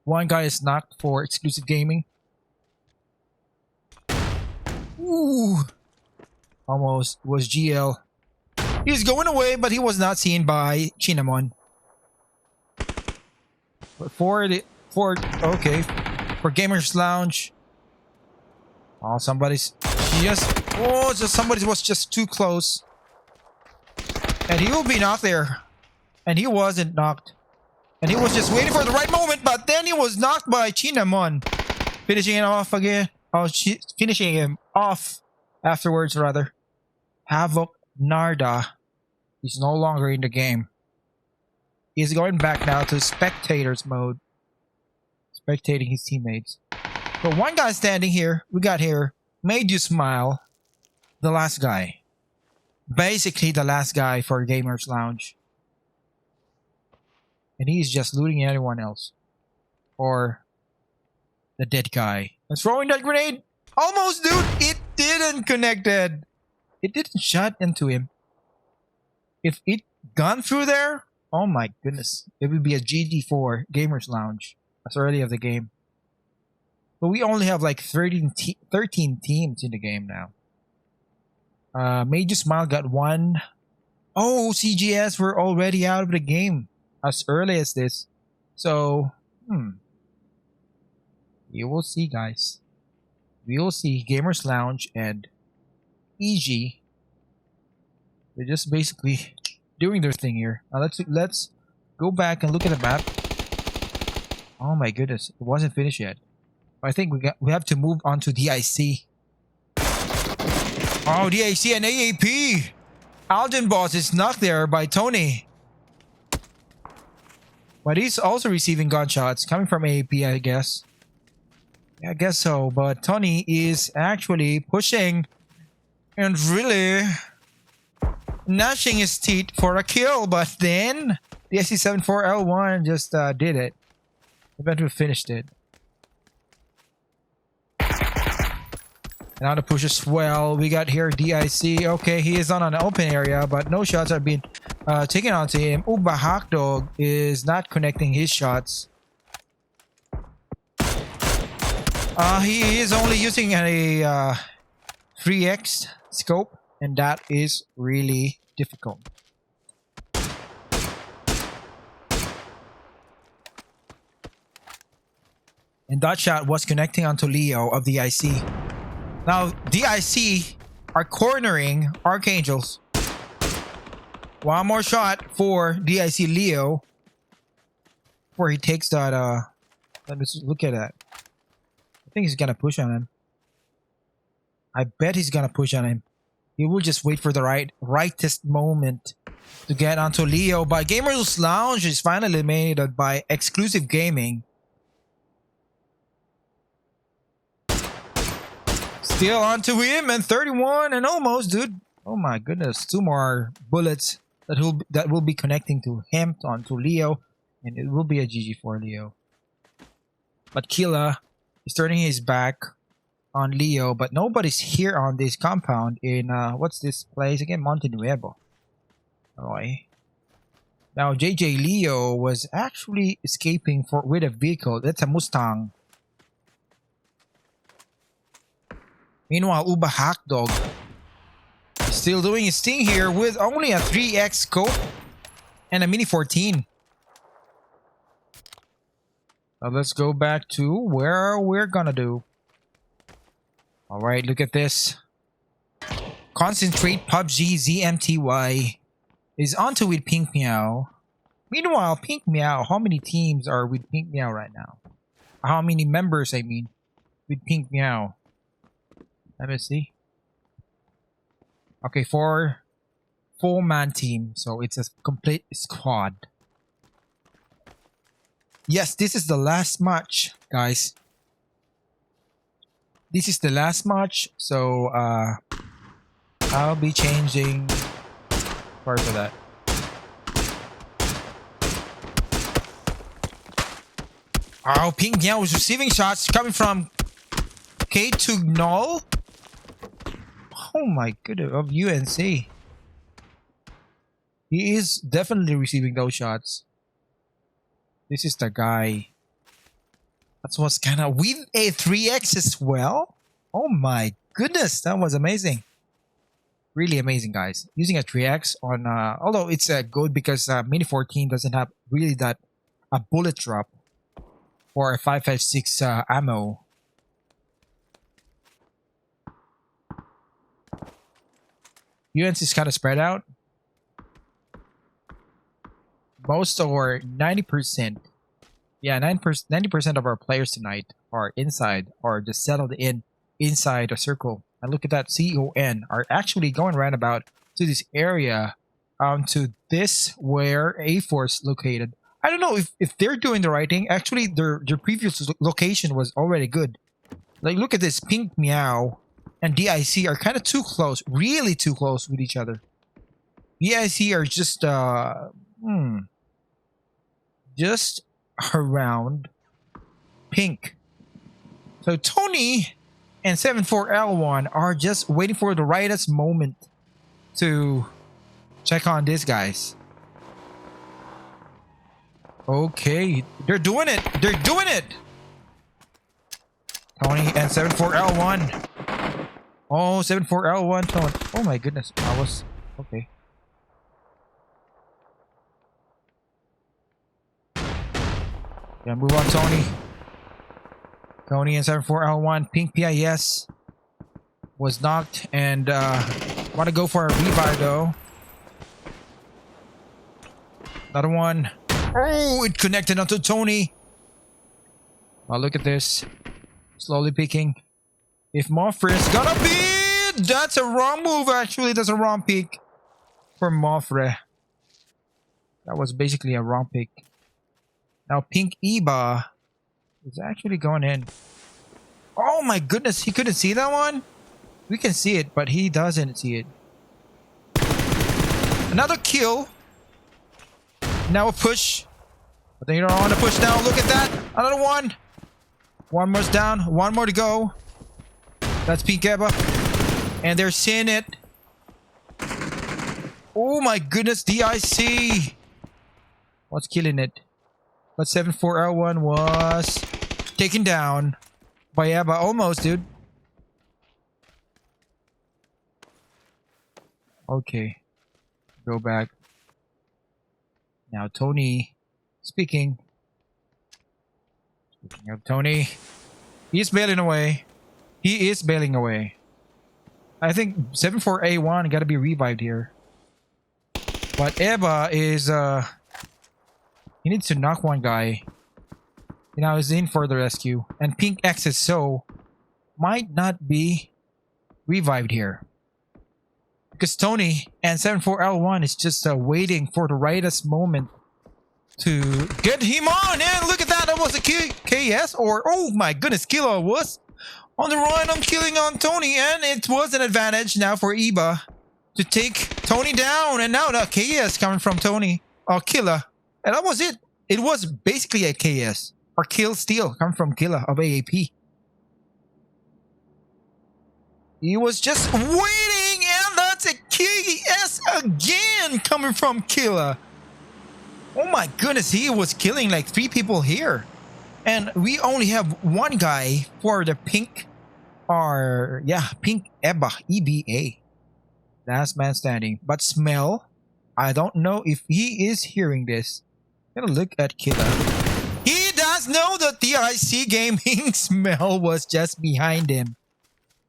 One guy is knocked for exclusive gaming. Ooh. Almost was GL. He's going away, but he was not seen by Cinnamon. But for Gamers Lounge. Oh, somebody was just too close. And he will be knocked there. And he wasn't knocked. And he was just waiting for the right moment, but then he was knocked by Cinnamon. Finishing it off again. Oh, finishing him off afterwards, rather. Havoc Narda is no longer in the game. He's going back now to spectators mode. Spectating his teammates. But one guy standing here, we got here, made you smile. The last guy. Basically the last guy for Gamers Lounge. And he's just looting everyone else. Or the dead guy. And throwing that grenade. Almost, dude. It didn't connected. It didn't shot into him. If it gone through there, oh my goodness. It would be a GG4 Gamers Lounge. That's early of the game. But we only have like 13 teams in the game now. Made You Smile got one. Oh, CGS were already out of the game. As early as this. So, you will see, guys. We will see Gamers Lounge and EG. They're just basically doing their thing here. Now let's go back and look at the map. Oh my goodness, it wasn't finished yet. I think we have to move on to DIC. Oh, DIC and AAP. Alden Boss is knocked there by Tony. But he's also receiving gunshots coming from AAP, I guess. Yeah, I guess so. But Tony is actually pushing and really gnashing his teeth for a kill. But then the SC74L1 just did it. Eventually finished it. Now the push as well. We got here DIC. Okay, he is on an open area, but no shots are being taken onto him. Uba Hawk Dog is not connecting his shots. He is only using a 3x scope, and that is really difficult. And that shot was connecting onto Leo of DIC. Now, DIC are cornering ArkAngels. One more shot for DIC Leo. Where he takes that, let's look at that. I think he's gonna push on him. I bet he's gonna push on him. He will just wait for the rightest moment to get onto Leo. But Gamers Lounge is finally made by Exclusive Gaming. Still onto him, and 31 and almost, dude. Oh my goodness, 2 more bullets that will be connecting to him onto Leo, and it will be a GG for Leo. But Killa is turning his back on Leo, but nobody's here on this compound in what's this place again? Monte Nuevo. Okay. Now JJ Leo was actually escaping with a vehicle. That's a Mustang. Meanwhile, Uba Hack Dog is still doing his thing here with only a 3x scope and a Mini 14. Now let's go back to where we're gonna do. Alright, look at this. Concentrate.PUBG ZMTY is onto with Pink Meow. Meanwhile, Pink Meow, how many teams are with Pink Meow right now? How many members, I mean, with Pink Meow? Let me see. Okay, 4-man team, so it's a complete squad. Yes, this is the last match, guys. This is the last match, so I'll be changing. Sorry for that. Oh, Pink Meow was receiving shots coming from K2 Null. Oh my goodness, of UNC. He is definitely receiving those shots. This is the guy. That was kind of with a 3x as well. Oh my goodness, that was amazing. Really amazing, guys. Using a 3x on, although it's good because Mini 14 doesn't have really that a bullet drop or a 5.56 ammo. UNC is kind of spread out. Most or 90%, yeah, 90% of our players tonight are inside or just settled inside a circle. And look at that, CON are actually going right about to this area, to this where A4 is located. I don't know if they're doing the right thing. Actually, their previous location was already good. Like, look at this, Pink Meow and DIC are kind of too close, really too close with each other. DIC are just around Pink. So Tony and 74L1 are just waiting for the rightest moment to check on these guys. Okay, they're doing it. They're doing it. Tony and 74L1. Oh, 74L1 Tony. Oh my goodness. I was okay. Yeah, move on, Tony. Tony and 74L1. Pink PIS was knocked and want to go for a revive though. Another one. Oh, it connected onto Tony. Oh, look at this. Slowly picking. If Moffre is gonna be... That's a wrong move, actually. That's a wrong pick for Moffre. That was basically a wrong pick. Now Pink Eba is actually going in. Oh my goodness, he couldn't see that one? We can see it, but he doesn't see it. Another kill. Now a push. But they don't want to push now. Look at that. Another one. One more's down. One more to go. That's Pink Eba. And they're seeing it. Oh my goodness, DIC. What's killing it? But 74L1 was taken down by Eba. Almost, dude. Okay. Go back. Now Tony speaking. Speaking of Tony, he's bailing away. He is bailing away. I think 74A1 got to be revived here. But Eba is he needs to knock one guy. You know, he's in for the rescue. And Pink XSO might not be revived here. Because Tony and 74L1 is just waiting for the rightest moment to get him on. And look at that. That was a KS or, oh my goodness, Killa was on the run on killing on Tony. And it was an advantage now for Iba to take Tony down. And now the KS coming from Tony. Killa. And that was it. It was basically a KS. Or kill steal coming from Killa of AAP. He was just waiting, and that's a KS again coming from Killa. Oh my goodness, he was killing like 3 people here. And we only have one guy for the pink, or yeah, pink EBA. Last man standing. But Smell, I don't know if he is hearing this. I'm gonna look at Killa. He does know that the DIC gaming Smell was just behind him.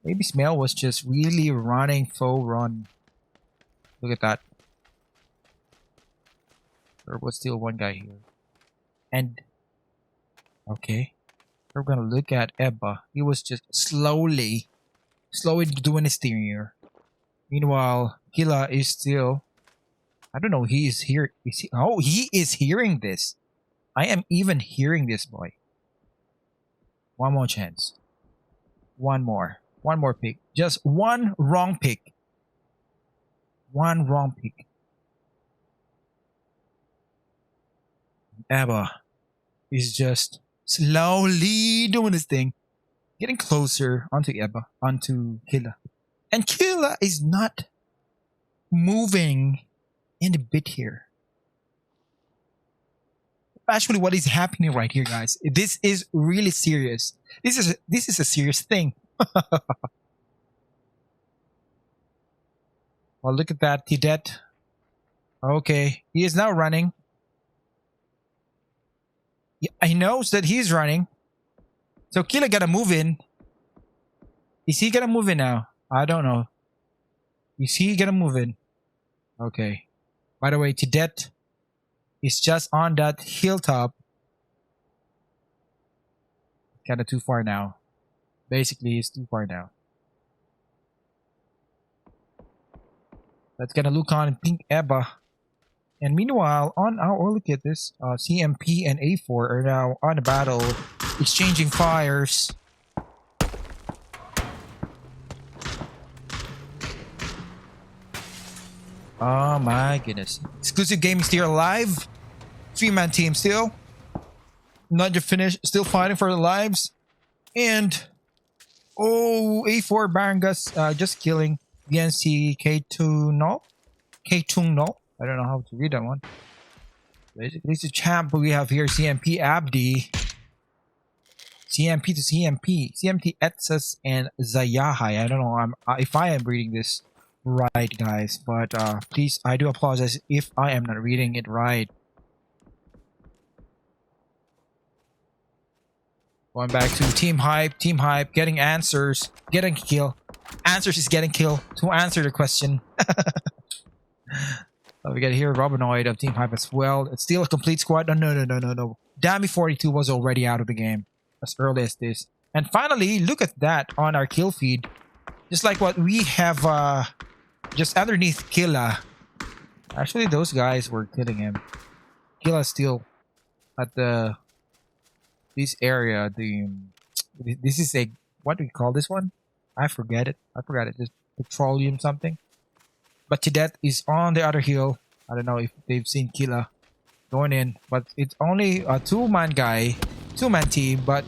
Maybe Smell was just really running full run. Look at that. There was still one guy here. And okay. We're gonna look at Ebba. He was just slowly doing his thing here. Meanwhile, Killa is still, I don't know, he is here. Oh, he is hearing this. I am even hearing this, boy. One more chance. One more pick. Just one wrong pick. One wrong pick. Ebba is just slowly doing his thing. Getting closer onto Ebba, onto Killa. And Killa is not moving in a bit here. Actually, what is happening right here, guys? This is really serious. This is a serious thing. Well, look at that, TDET. Okay, he is now running. Yeah, he knows that he's running. So Killa gotta move in. Is he gonna move in now? I don't know. Is he gonna move in? Okay. By the way, TDET is just on that hilltop. Kinda too far now. Basically, he's too far now. Let's get a look on Pink Ebba. And meanwhile, on our look at this, CMP and A4 are now on the battle, exchanging fires. Oh my goodness. Exclusive Gaming still alive. 3-man team still. Not yet finished. Still fighting for their lives. And oh, A4 Barangas just killing against the K2 no. K2 no. I don't know how to read that one. Basically, it's a champ we have here. CMP Abdi. CMP to CMP. CMP Etsas and Zayahai. I don't know if I am reading this right, guys. But please, I do apologize if I am not reading it right. Going back to Team Hype. Team Hype getting answers. Getting kill. Answers is getting kill to answer the question. We got here Robinoid of Team Hype as well. It's still a complete squad. No. Dammy 42 was already out of the game as early as this. And finally, look at that on our kill feed. Just like what we have just underneath Killa. Actually, those guys were killing him. Killa's still at this area. This is a, what do we call this one? I forgot it. Just petroleum something. But TDET is on the other hill. I don't know if they've seen Killa going in, but it's only a 2-man guy, 2-man team, but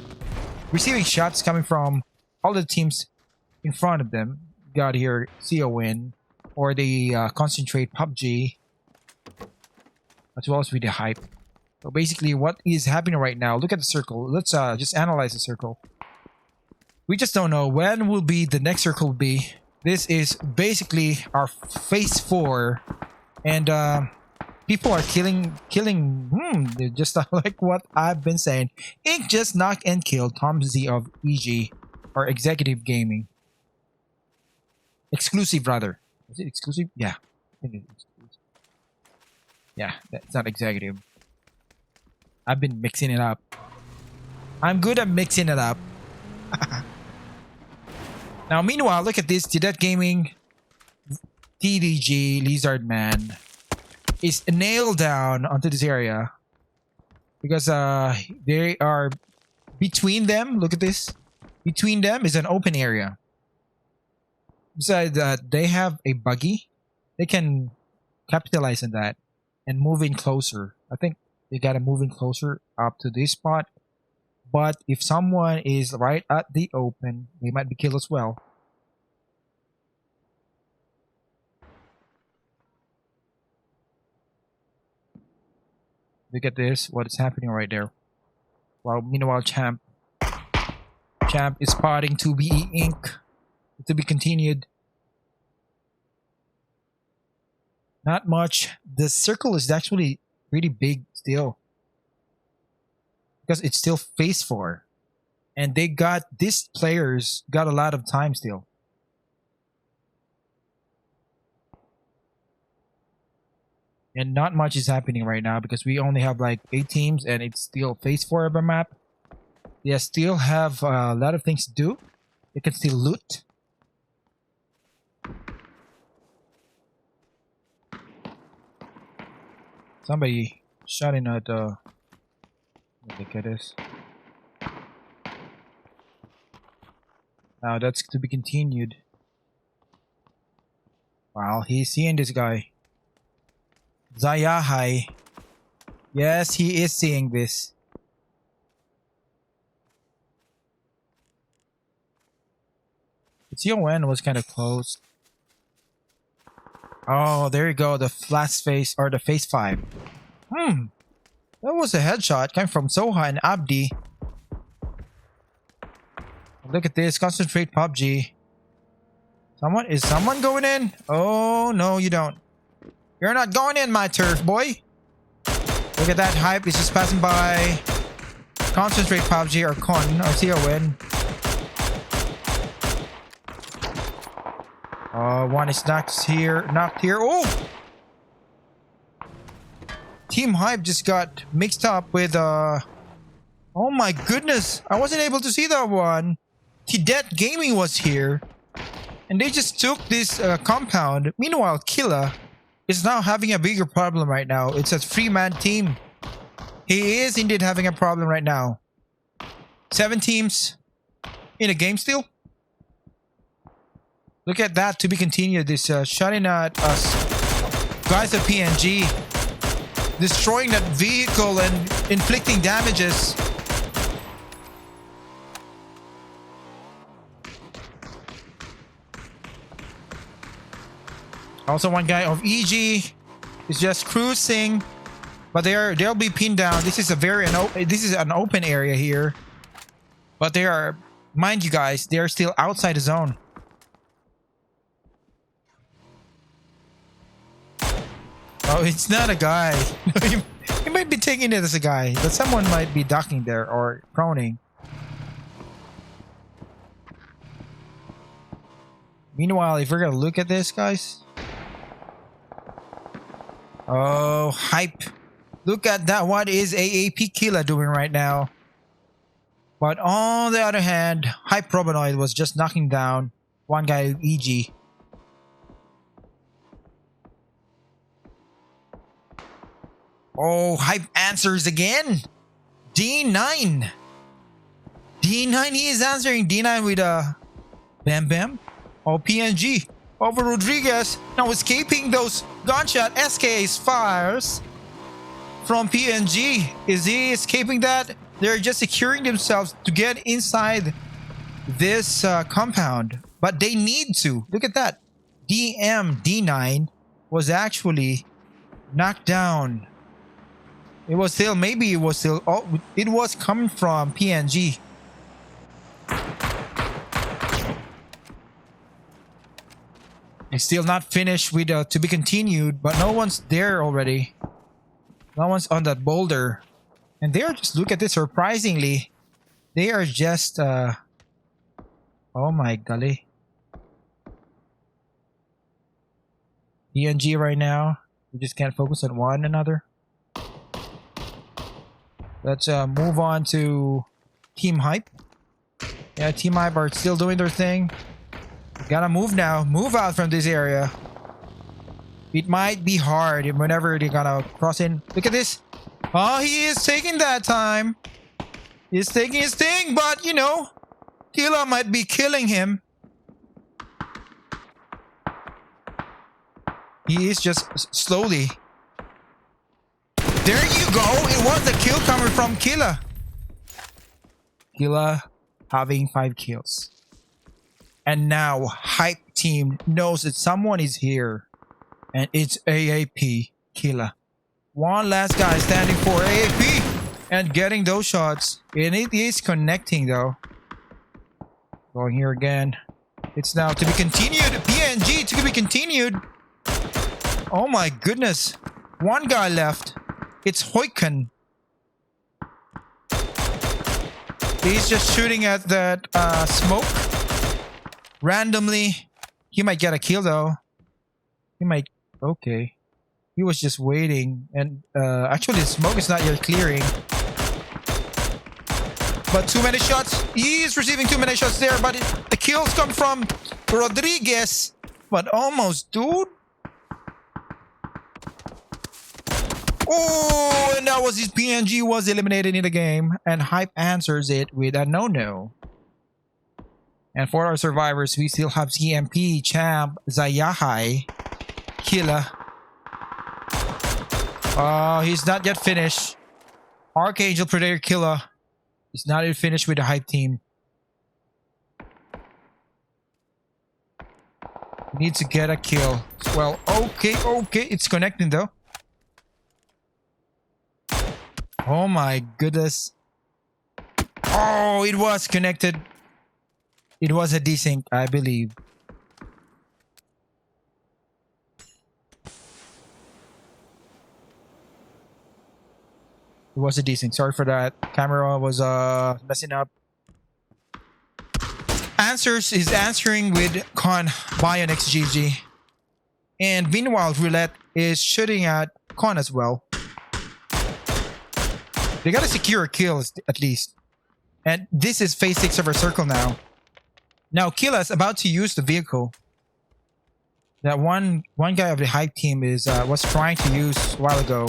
receiving shots coming from all the teams in front of them. Got here CON or the Concentrate.PUBG, as well as with the Hype. So basically, what is happening right now? Look at the circle. Let's just analyze the circle. We just don't know when will be the next circle will be. This is basically our phase 4, and people are killing. Just like what I've been saying. Ink just knocked and killed Tom Z of EG, or Executive Gaming. Exclusive, rather. Is it exclusive? Yeah, I think it's exclusive. Yeah, that's not executive. I've been mixing it up. I'm good at mixing it up. Now, meanwhile, look at this. TDET Gaming, TDG, Lizard Man is nailed down onto this area because they are between them. Look at this. Between them is an open area. Besides that, they have a buggy. They can capitalize on that and move in closer. I think they gotta move in closer up to this spot. But if someone is right at the open, they might be killed as well. Look at this, what is happening right there. While meanwhile, Champ is spotting 2BE Inc. To be continued. Not much. The circle is actually pretty big still. Because it's still phase 4. And they got, these players got a lot of time still. And not much is happening right now because we only have like 8 teams and it's still phase 4 of a map. They still have a lot of things to do. They can still loot. Somebody shot in at look at this. Now that's to be continued. Wow, he's seeing this guy. Zayahai. Yes, he is seeing this. The CON was kind of close. Oh, there you go. The flash face or the phase 5. That was a headshot coming from Soha and Abdi. Look at this. Concentrate.PUBG. Is someone going in? Oh, no, you don't. You're not going in my turf, boy. Look at that hype. It's just passing by. Concentrate.PUBG or Con or CON. One is knocked here. Oh! Team Hype just got mixed up with oh my goodness. I wasn't able to see that one. TDET Gaming was here. And they just took this compound. Meanwhile, Killa is now having a bigger problem right now. It's a 3-man team. He is indeed having a problem right now. 7 teams in a game still. Look at that, to be continued. This shotting at us. Guys of PNG. Destroying that vehicle and inflicting damages. Also, one guy of EG is just cruising. But they'll be pinned down. This is an open area here. But they are, mind you guys, they are still outside the zone. Oh, it's not a guy. He might be taking it as a guy, but someone might be ducking there or proning. Meanwhile, if we're gonna look at this, guys. Oh, hype. Look at that. What is AAP Killa doing right now? But on the other hand, Hype Probanoid was just knocking down one guy, EG. Oh, Hype answers again. D9. D9, he is answering. D9 with a Bam Bam. Oh, PNG. Over Rodriguez. Now escaping those gunshot SKS fires from PNG. Is he escaping that? They're just securing themselves to get inside this compound. But they need to. Look at that. D9 was actually knocked down. It was still, maybe it was still, oh, it was coming from PNG. It's still not finished with to be continued, but no one's there already. No one's on that boulder. And they are just, look at this, surprisingly. They are just, oh my golly. PNG right now, we just can't focus on one another. Let's move on to Team Hype. Yeah, Team Hype are still doing their thing. Gotta move now. Move out from this area. It might be hard whenever they're gonna cross in. Look at this. Oh, he is taking that time. He's taking his thing, but you know, Killa might be killing him. He is just slowly. There you go. It was the kill coming from Killa. Killa having 5 kills. And now Hype Team knows that someone is here. And it's AAP Killa. One last guy standing for AAP. And getting those shots. And it is connecting though. Going here again. It's now to be continued. PNG to be continued. Oh my goodness. One guy left. It's Hoiken. He's just shooting at that smoke. Randomly. He might get a kill though. He might. Okay. He was just waiting. And actually the smoke is not yet clearing. But too many shots. He's receiving too many shots there. But the kills come from Rodriguez. But almost, dude. Oh, and that was his PNG was eliminated in the game. And Hype answers it with a no-no. And for our survivors, we still have CMP, Champ, Zayahai, Killa. Oh, he's not yet finished. ArkAngel Predator Killa. He's not yet finished with the Hype Team. He needs to get a kill. Well, okay. It's connecting though. Oh my goodness. Oh, it was connected. It was a desync, I believe. It was a desync. Sorry for that. Camera was messing up. Answers is answering with Con Bionix GG. And meanwhile, Roulette is shooting at Con as well. They gotta secure a kill at least. And this is phase 6 of our circle now. Now Killa is about to use the vehicle. That one guy of the Hype Team is was trying to use a while ago.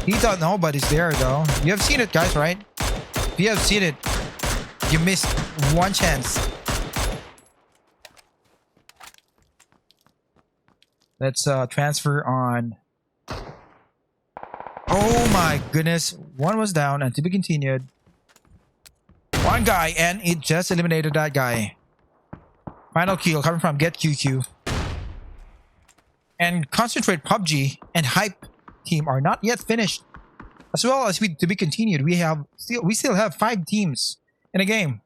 He thought nobody's there though. You have seen it, guys, right? If you have seen it, you missed one chance. Let's transfer on. Oh my goodness. One was down and to be continued. One guy and it just eliminated that guy. Final kill coming from GetQQ. And Concentrate.PUBG and Hype Team are not yet finished. As well as to be continued. We still have 5 teams in a game.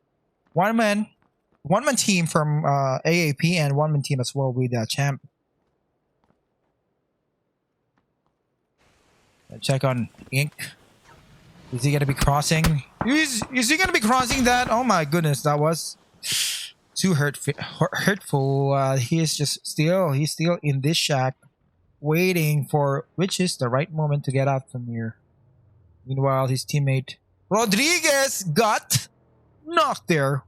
One man team from AAP and 1-man team as well with Champ. Check on Ink. Is he gonna be crossing? Is he gonna be crossing that? Oh my goodness, that was too hurtful. He's still in this shack, waiting for which is the right moment to get out from here. Meanwhile, his teammate Rodriguez got knocked there.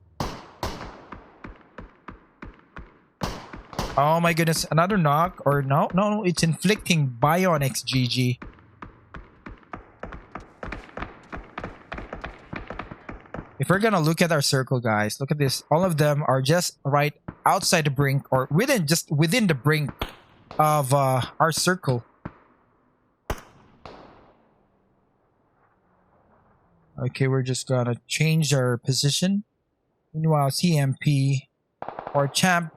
Oh my goodness, another knock or no, it's inflicting Bionix GG. If we're gonna look at our circle, guys, look at this. All of them are just right outside the brink or within the brink of our circle. Okay, we're just gonna change our position. Meanwhile, CMP or Champ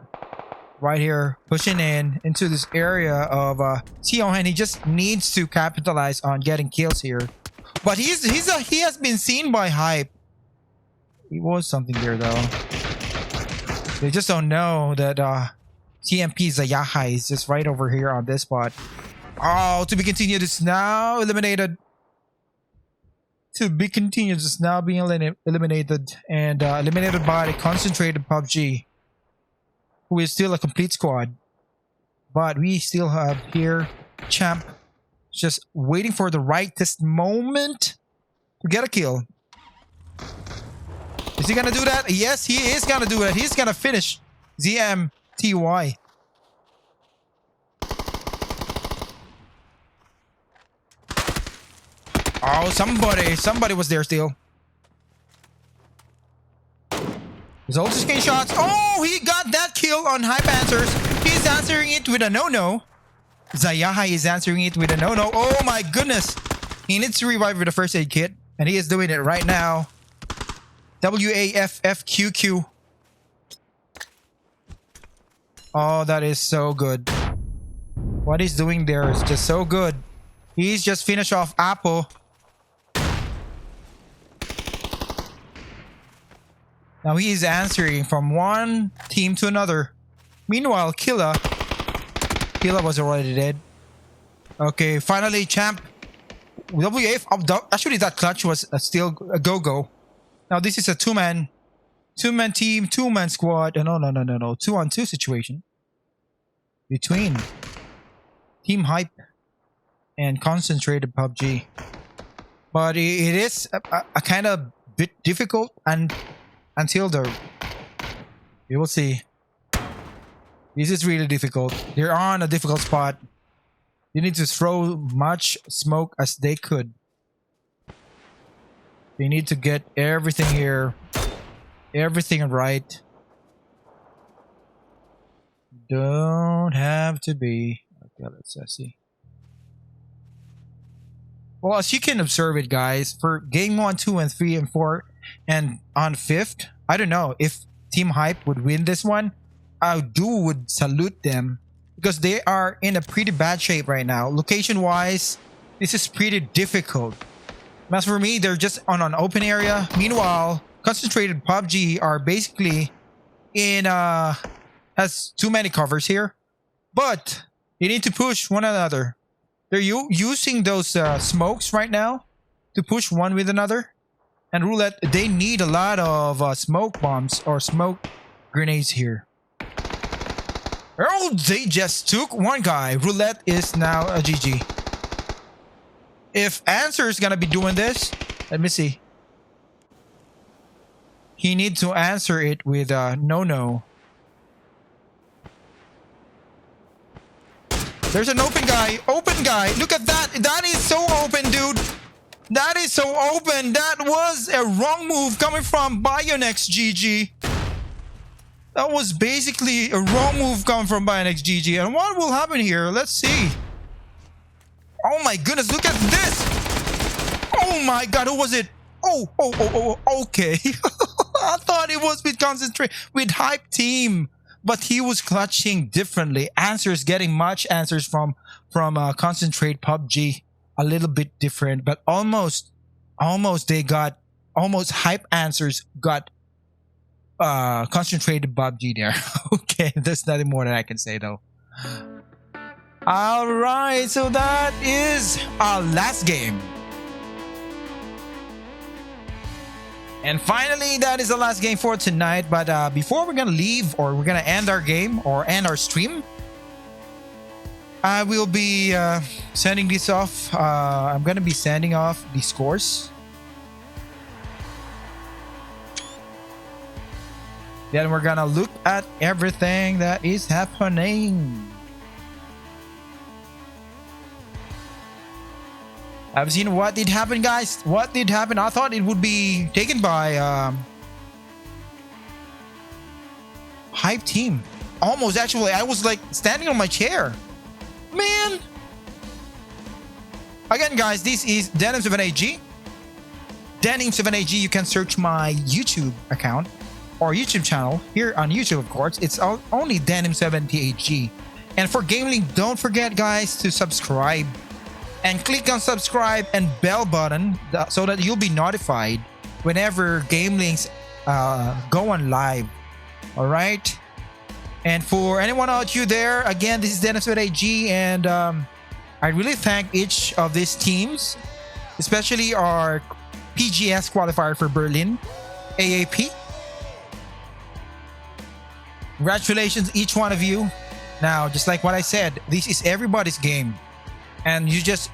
right here pushing into this area of Sion. He just needs to capitalize on getting kills here. But he has been seen by Hype. He was something there though. They just don't know that TMP Zayahai is just right over here on this spot. Oh, to be continued is now eliminated. To be continued is now being eliminated and eliminated by the Concentrate.PUBG, who is still a complete squad. But we still have here Champ just waiting for the rightest moment to get a kill. Is he gonna do that? Yes, he is gonna do it. He's gonna finish ZMTY. Oh, somebody was there still. His ulti screenshots. Oh, he got that kill on Hype Answers. He's answering it with a no-no. Zayaha is answering it with a no-no. Oh my goodness. He needs to revive with a first aid kit. And he is doing it right now. WAFFQQ. Oh, that is so good. What he's doing there is just so good. He's just finished off Apple. Now he is answering from one team to another. Meanwhile, Killa was already dead. Okay, finally, Champ. WAF. Actually, that clutch was still a go-go. Now this is a two-man team, two-man squad. No. 2-on-2 situation between Team Hype and Concentrated PUBG. But it is a kind of bit difficult, and until we will see. This is really difficult. They're on a difficult spot. You need to throw much smoke as they could. They need to get everything here, everything right. Don't have to be. Okay, let's see. Well, as you can observe it, guys, for game 1, 2, and 3, and 4, and on 5th, I don't know if Team Hype would win this one. I would salute them because they are in a pretty bad shape right now. Location-wise, this is pretty difficult. As for me, they're just on an open area. Meanwhile, Concentrated PUBG are basically in has too many covers here, but they need to push one another. They're using those smokes right now to push one with another. And Roulette, they need a lot of smoke bombs or smoke grenades here. Oh, they just took one guy. Roulette is now a GG. If Answer is gonna be doing this, let me see. He needs to answer it with no. There's an open guy. Look at that. That is so open, dude. That is so open. That was a wrong move coming from Bionex GG. That was basically a wrong move coming from Bionex GG. And what will happen here? Let's see. Oh my goodness, look at this. Oh my god, who was it? Oh, okay. I thought it was with Concentrate, with Hype Team. But he was clutching differently. Answers, getting much answers from Concentrate PUBG. A little bit different, but almost they got, almost Hype Answers got Concentrated PUBG there. Okay, there's nothing more that I can say though. Alright, so that is our last game. And finally, that is the last game for tonight. But before we're gonna leave, or we're gonna end our game, or end our stream, I will be sending this off. I'm gonna be sending off the scores. Then we're gonna look at everything that is happening. I've seen what did happen, guys. What did happen? I thought it would be taken by Hype Team. Almost, actually. I was like standing on my chair. Man. Again, guys, this is Denim7AG. Denim7AG. You can search my YouTube account or YouTube channel here on YouTube, of course. It's only Denim7AG. And for GamelinG, don't forget, guys, to subscribe. And click on subscribe and bell button so that you'll be notified whenever GamelinGs go on live. All right. And for anyone out you there, again, this is Denim7AG, and I really thank each of these teams, especially our PGS qualifier for Berlin, AAP. Congratulations, each one of you. Now, just like what I said, this is everybody's game. And you just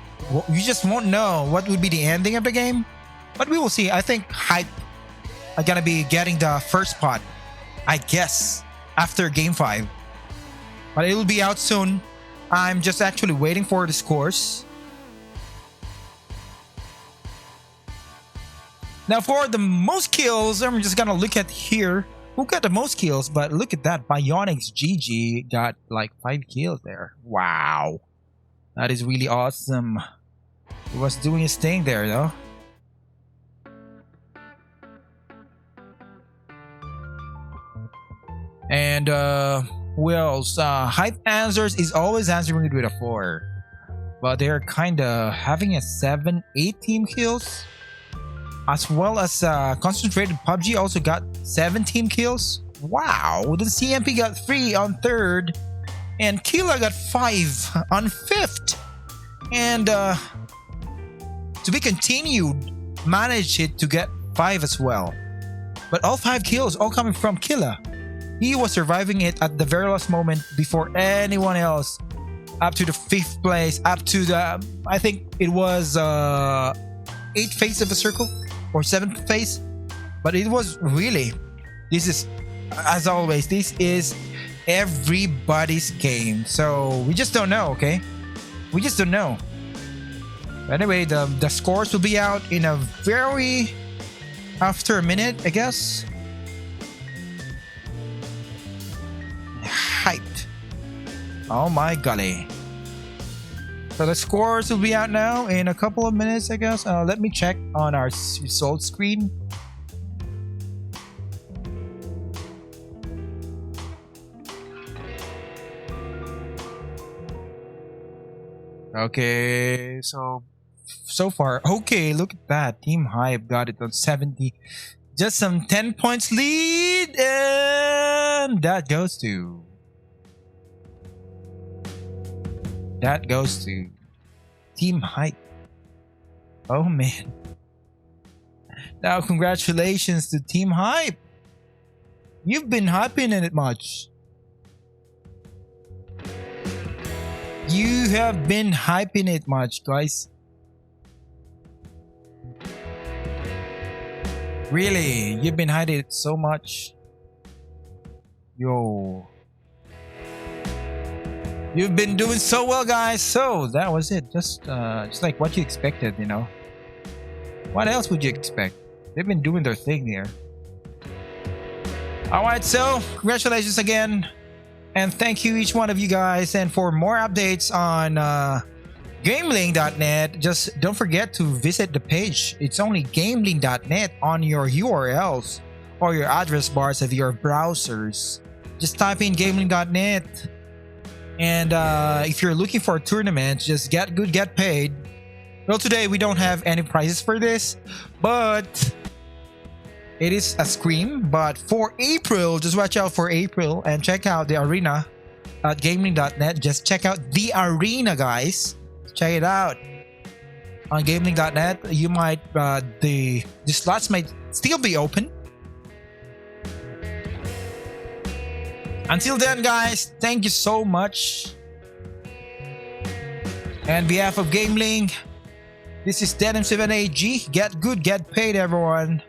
won't know what would be the ending of the game, but we will see. I think Hype are gonna be getting the first spot, I guess. after game 5. But it will be out soon. I'm just actually waiting for the scores. Now for the most kills, I'm just gonna look at here. Who got the most kills? But look at that. Bionics GG got like 5 kills there. Wow. That is really awesome. He was doing his thing there though. And who else? Hype Answers is always answering it with a 4. But they're kinda having a 7-8 team kills. As well as Concentrate.PUBG also got 7 team kills. Wow. Then CMP got 3 on 3rd. And Killa got 5 on 5th. And to be continued, managed it to get 5 as well. But all 5 kills all coming from Killa. He was surviving it at the very last moment before anyone else. Up to the 5th place, up to the, I think it was 8th phase of the circle or 7th phase. But it was really, this is, as always, this is everybody's game. So we just don't know, okay? We just don't know. Anyway, the scores will be out in a very, after a minute, I guess. Hyped. Oh my golly. So the scores will be out now in a couple of minutes, I guess. Let me check on our results screen. Okay, so far, okay, look at that. Team Hype got it on 70. Just some 10 points lead, and that goes to Team Hype. Oh man. Now congratulations to Team Hype. You've been hyping in it much. You have been hyping it much, guys. Really, you've been hyping it so much. Yo. You've been doing so well, guys. So that was it. Just like what you expected, you know. What else would you expect? They've been doing their thing here. Alright, so congratulations again. And thank you each one of you guys. And for more updates on GamelinG.net, just don't forget to visit the page. It's only GamelinG.net on your URLs or your address bars of your browsers. Just type in GamelinG.net. And if you're looking for a tournament, just get good, get paid. Well, today we don't have any prizes for this, but it is a scream. But for April, just watch out for April and check out the arena at GamelinG.net. Just check out the arena, guys. Check it out on GamelinG.net. You might the slots might still be open. Until then, guys, thank you so much. And on behalf of GamelinG, this is Denim7AG. Get good, get paid, everyone.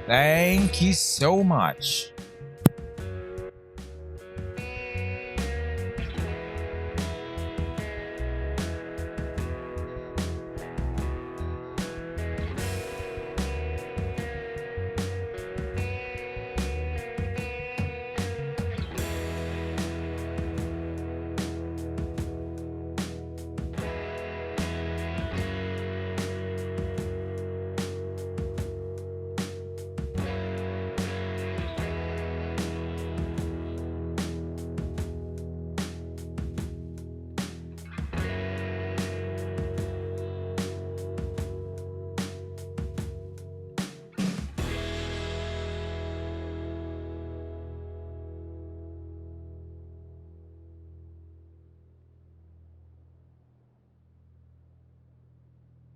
Thank you so much.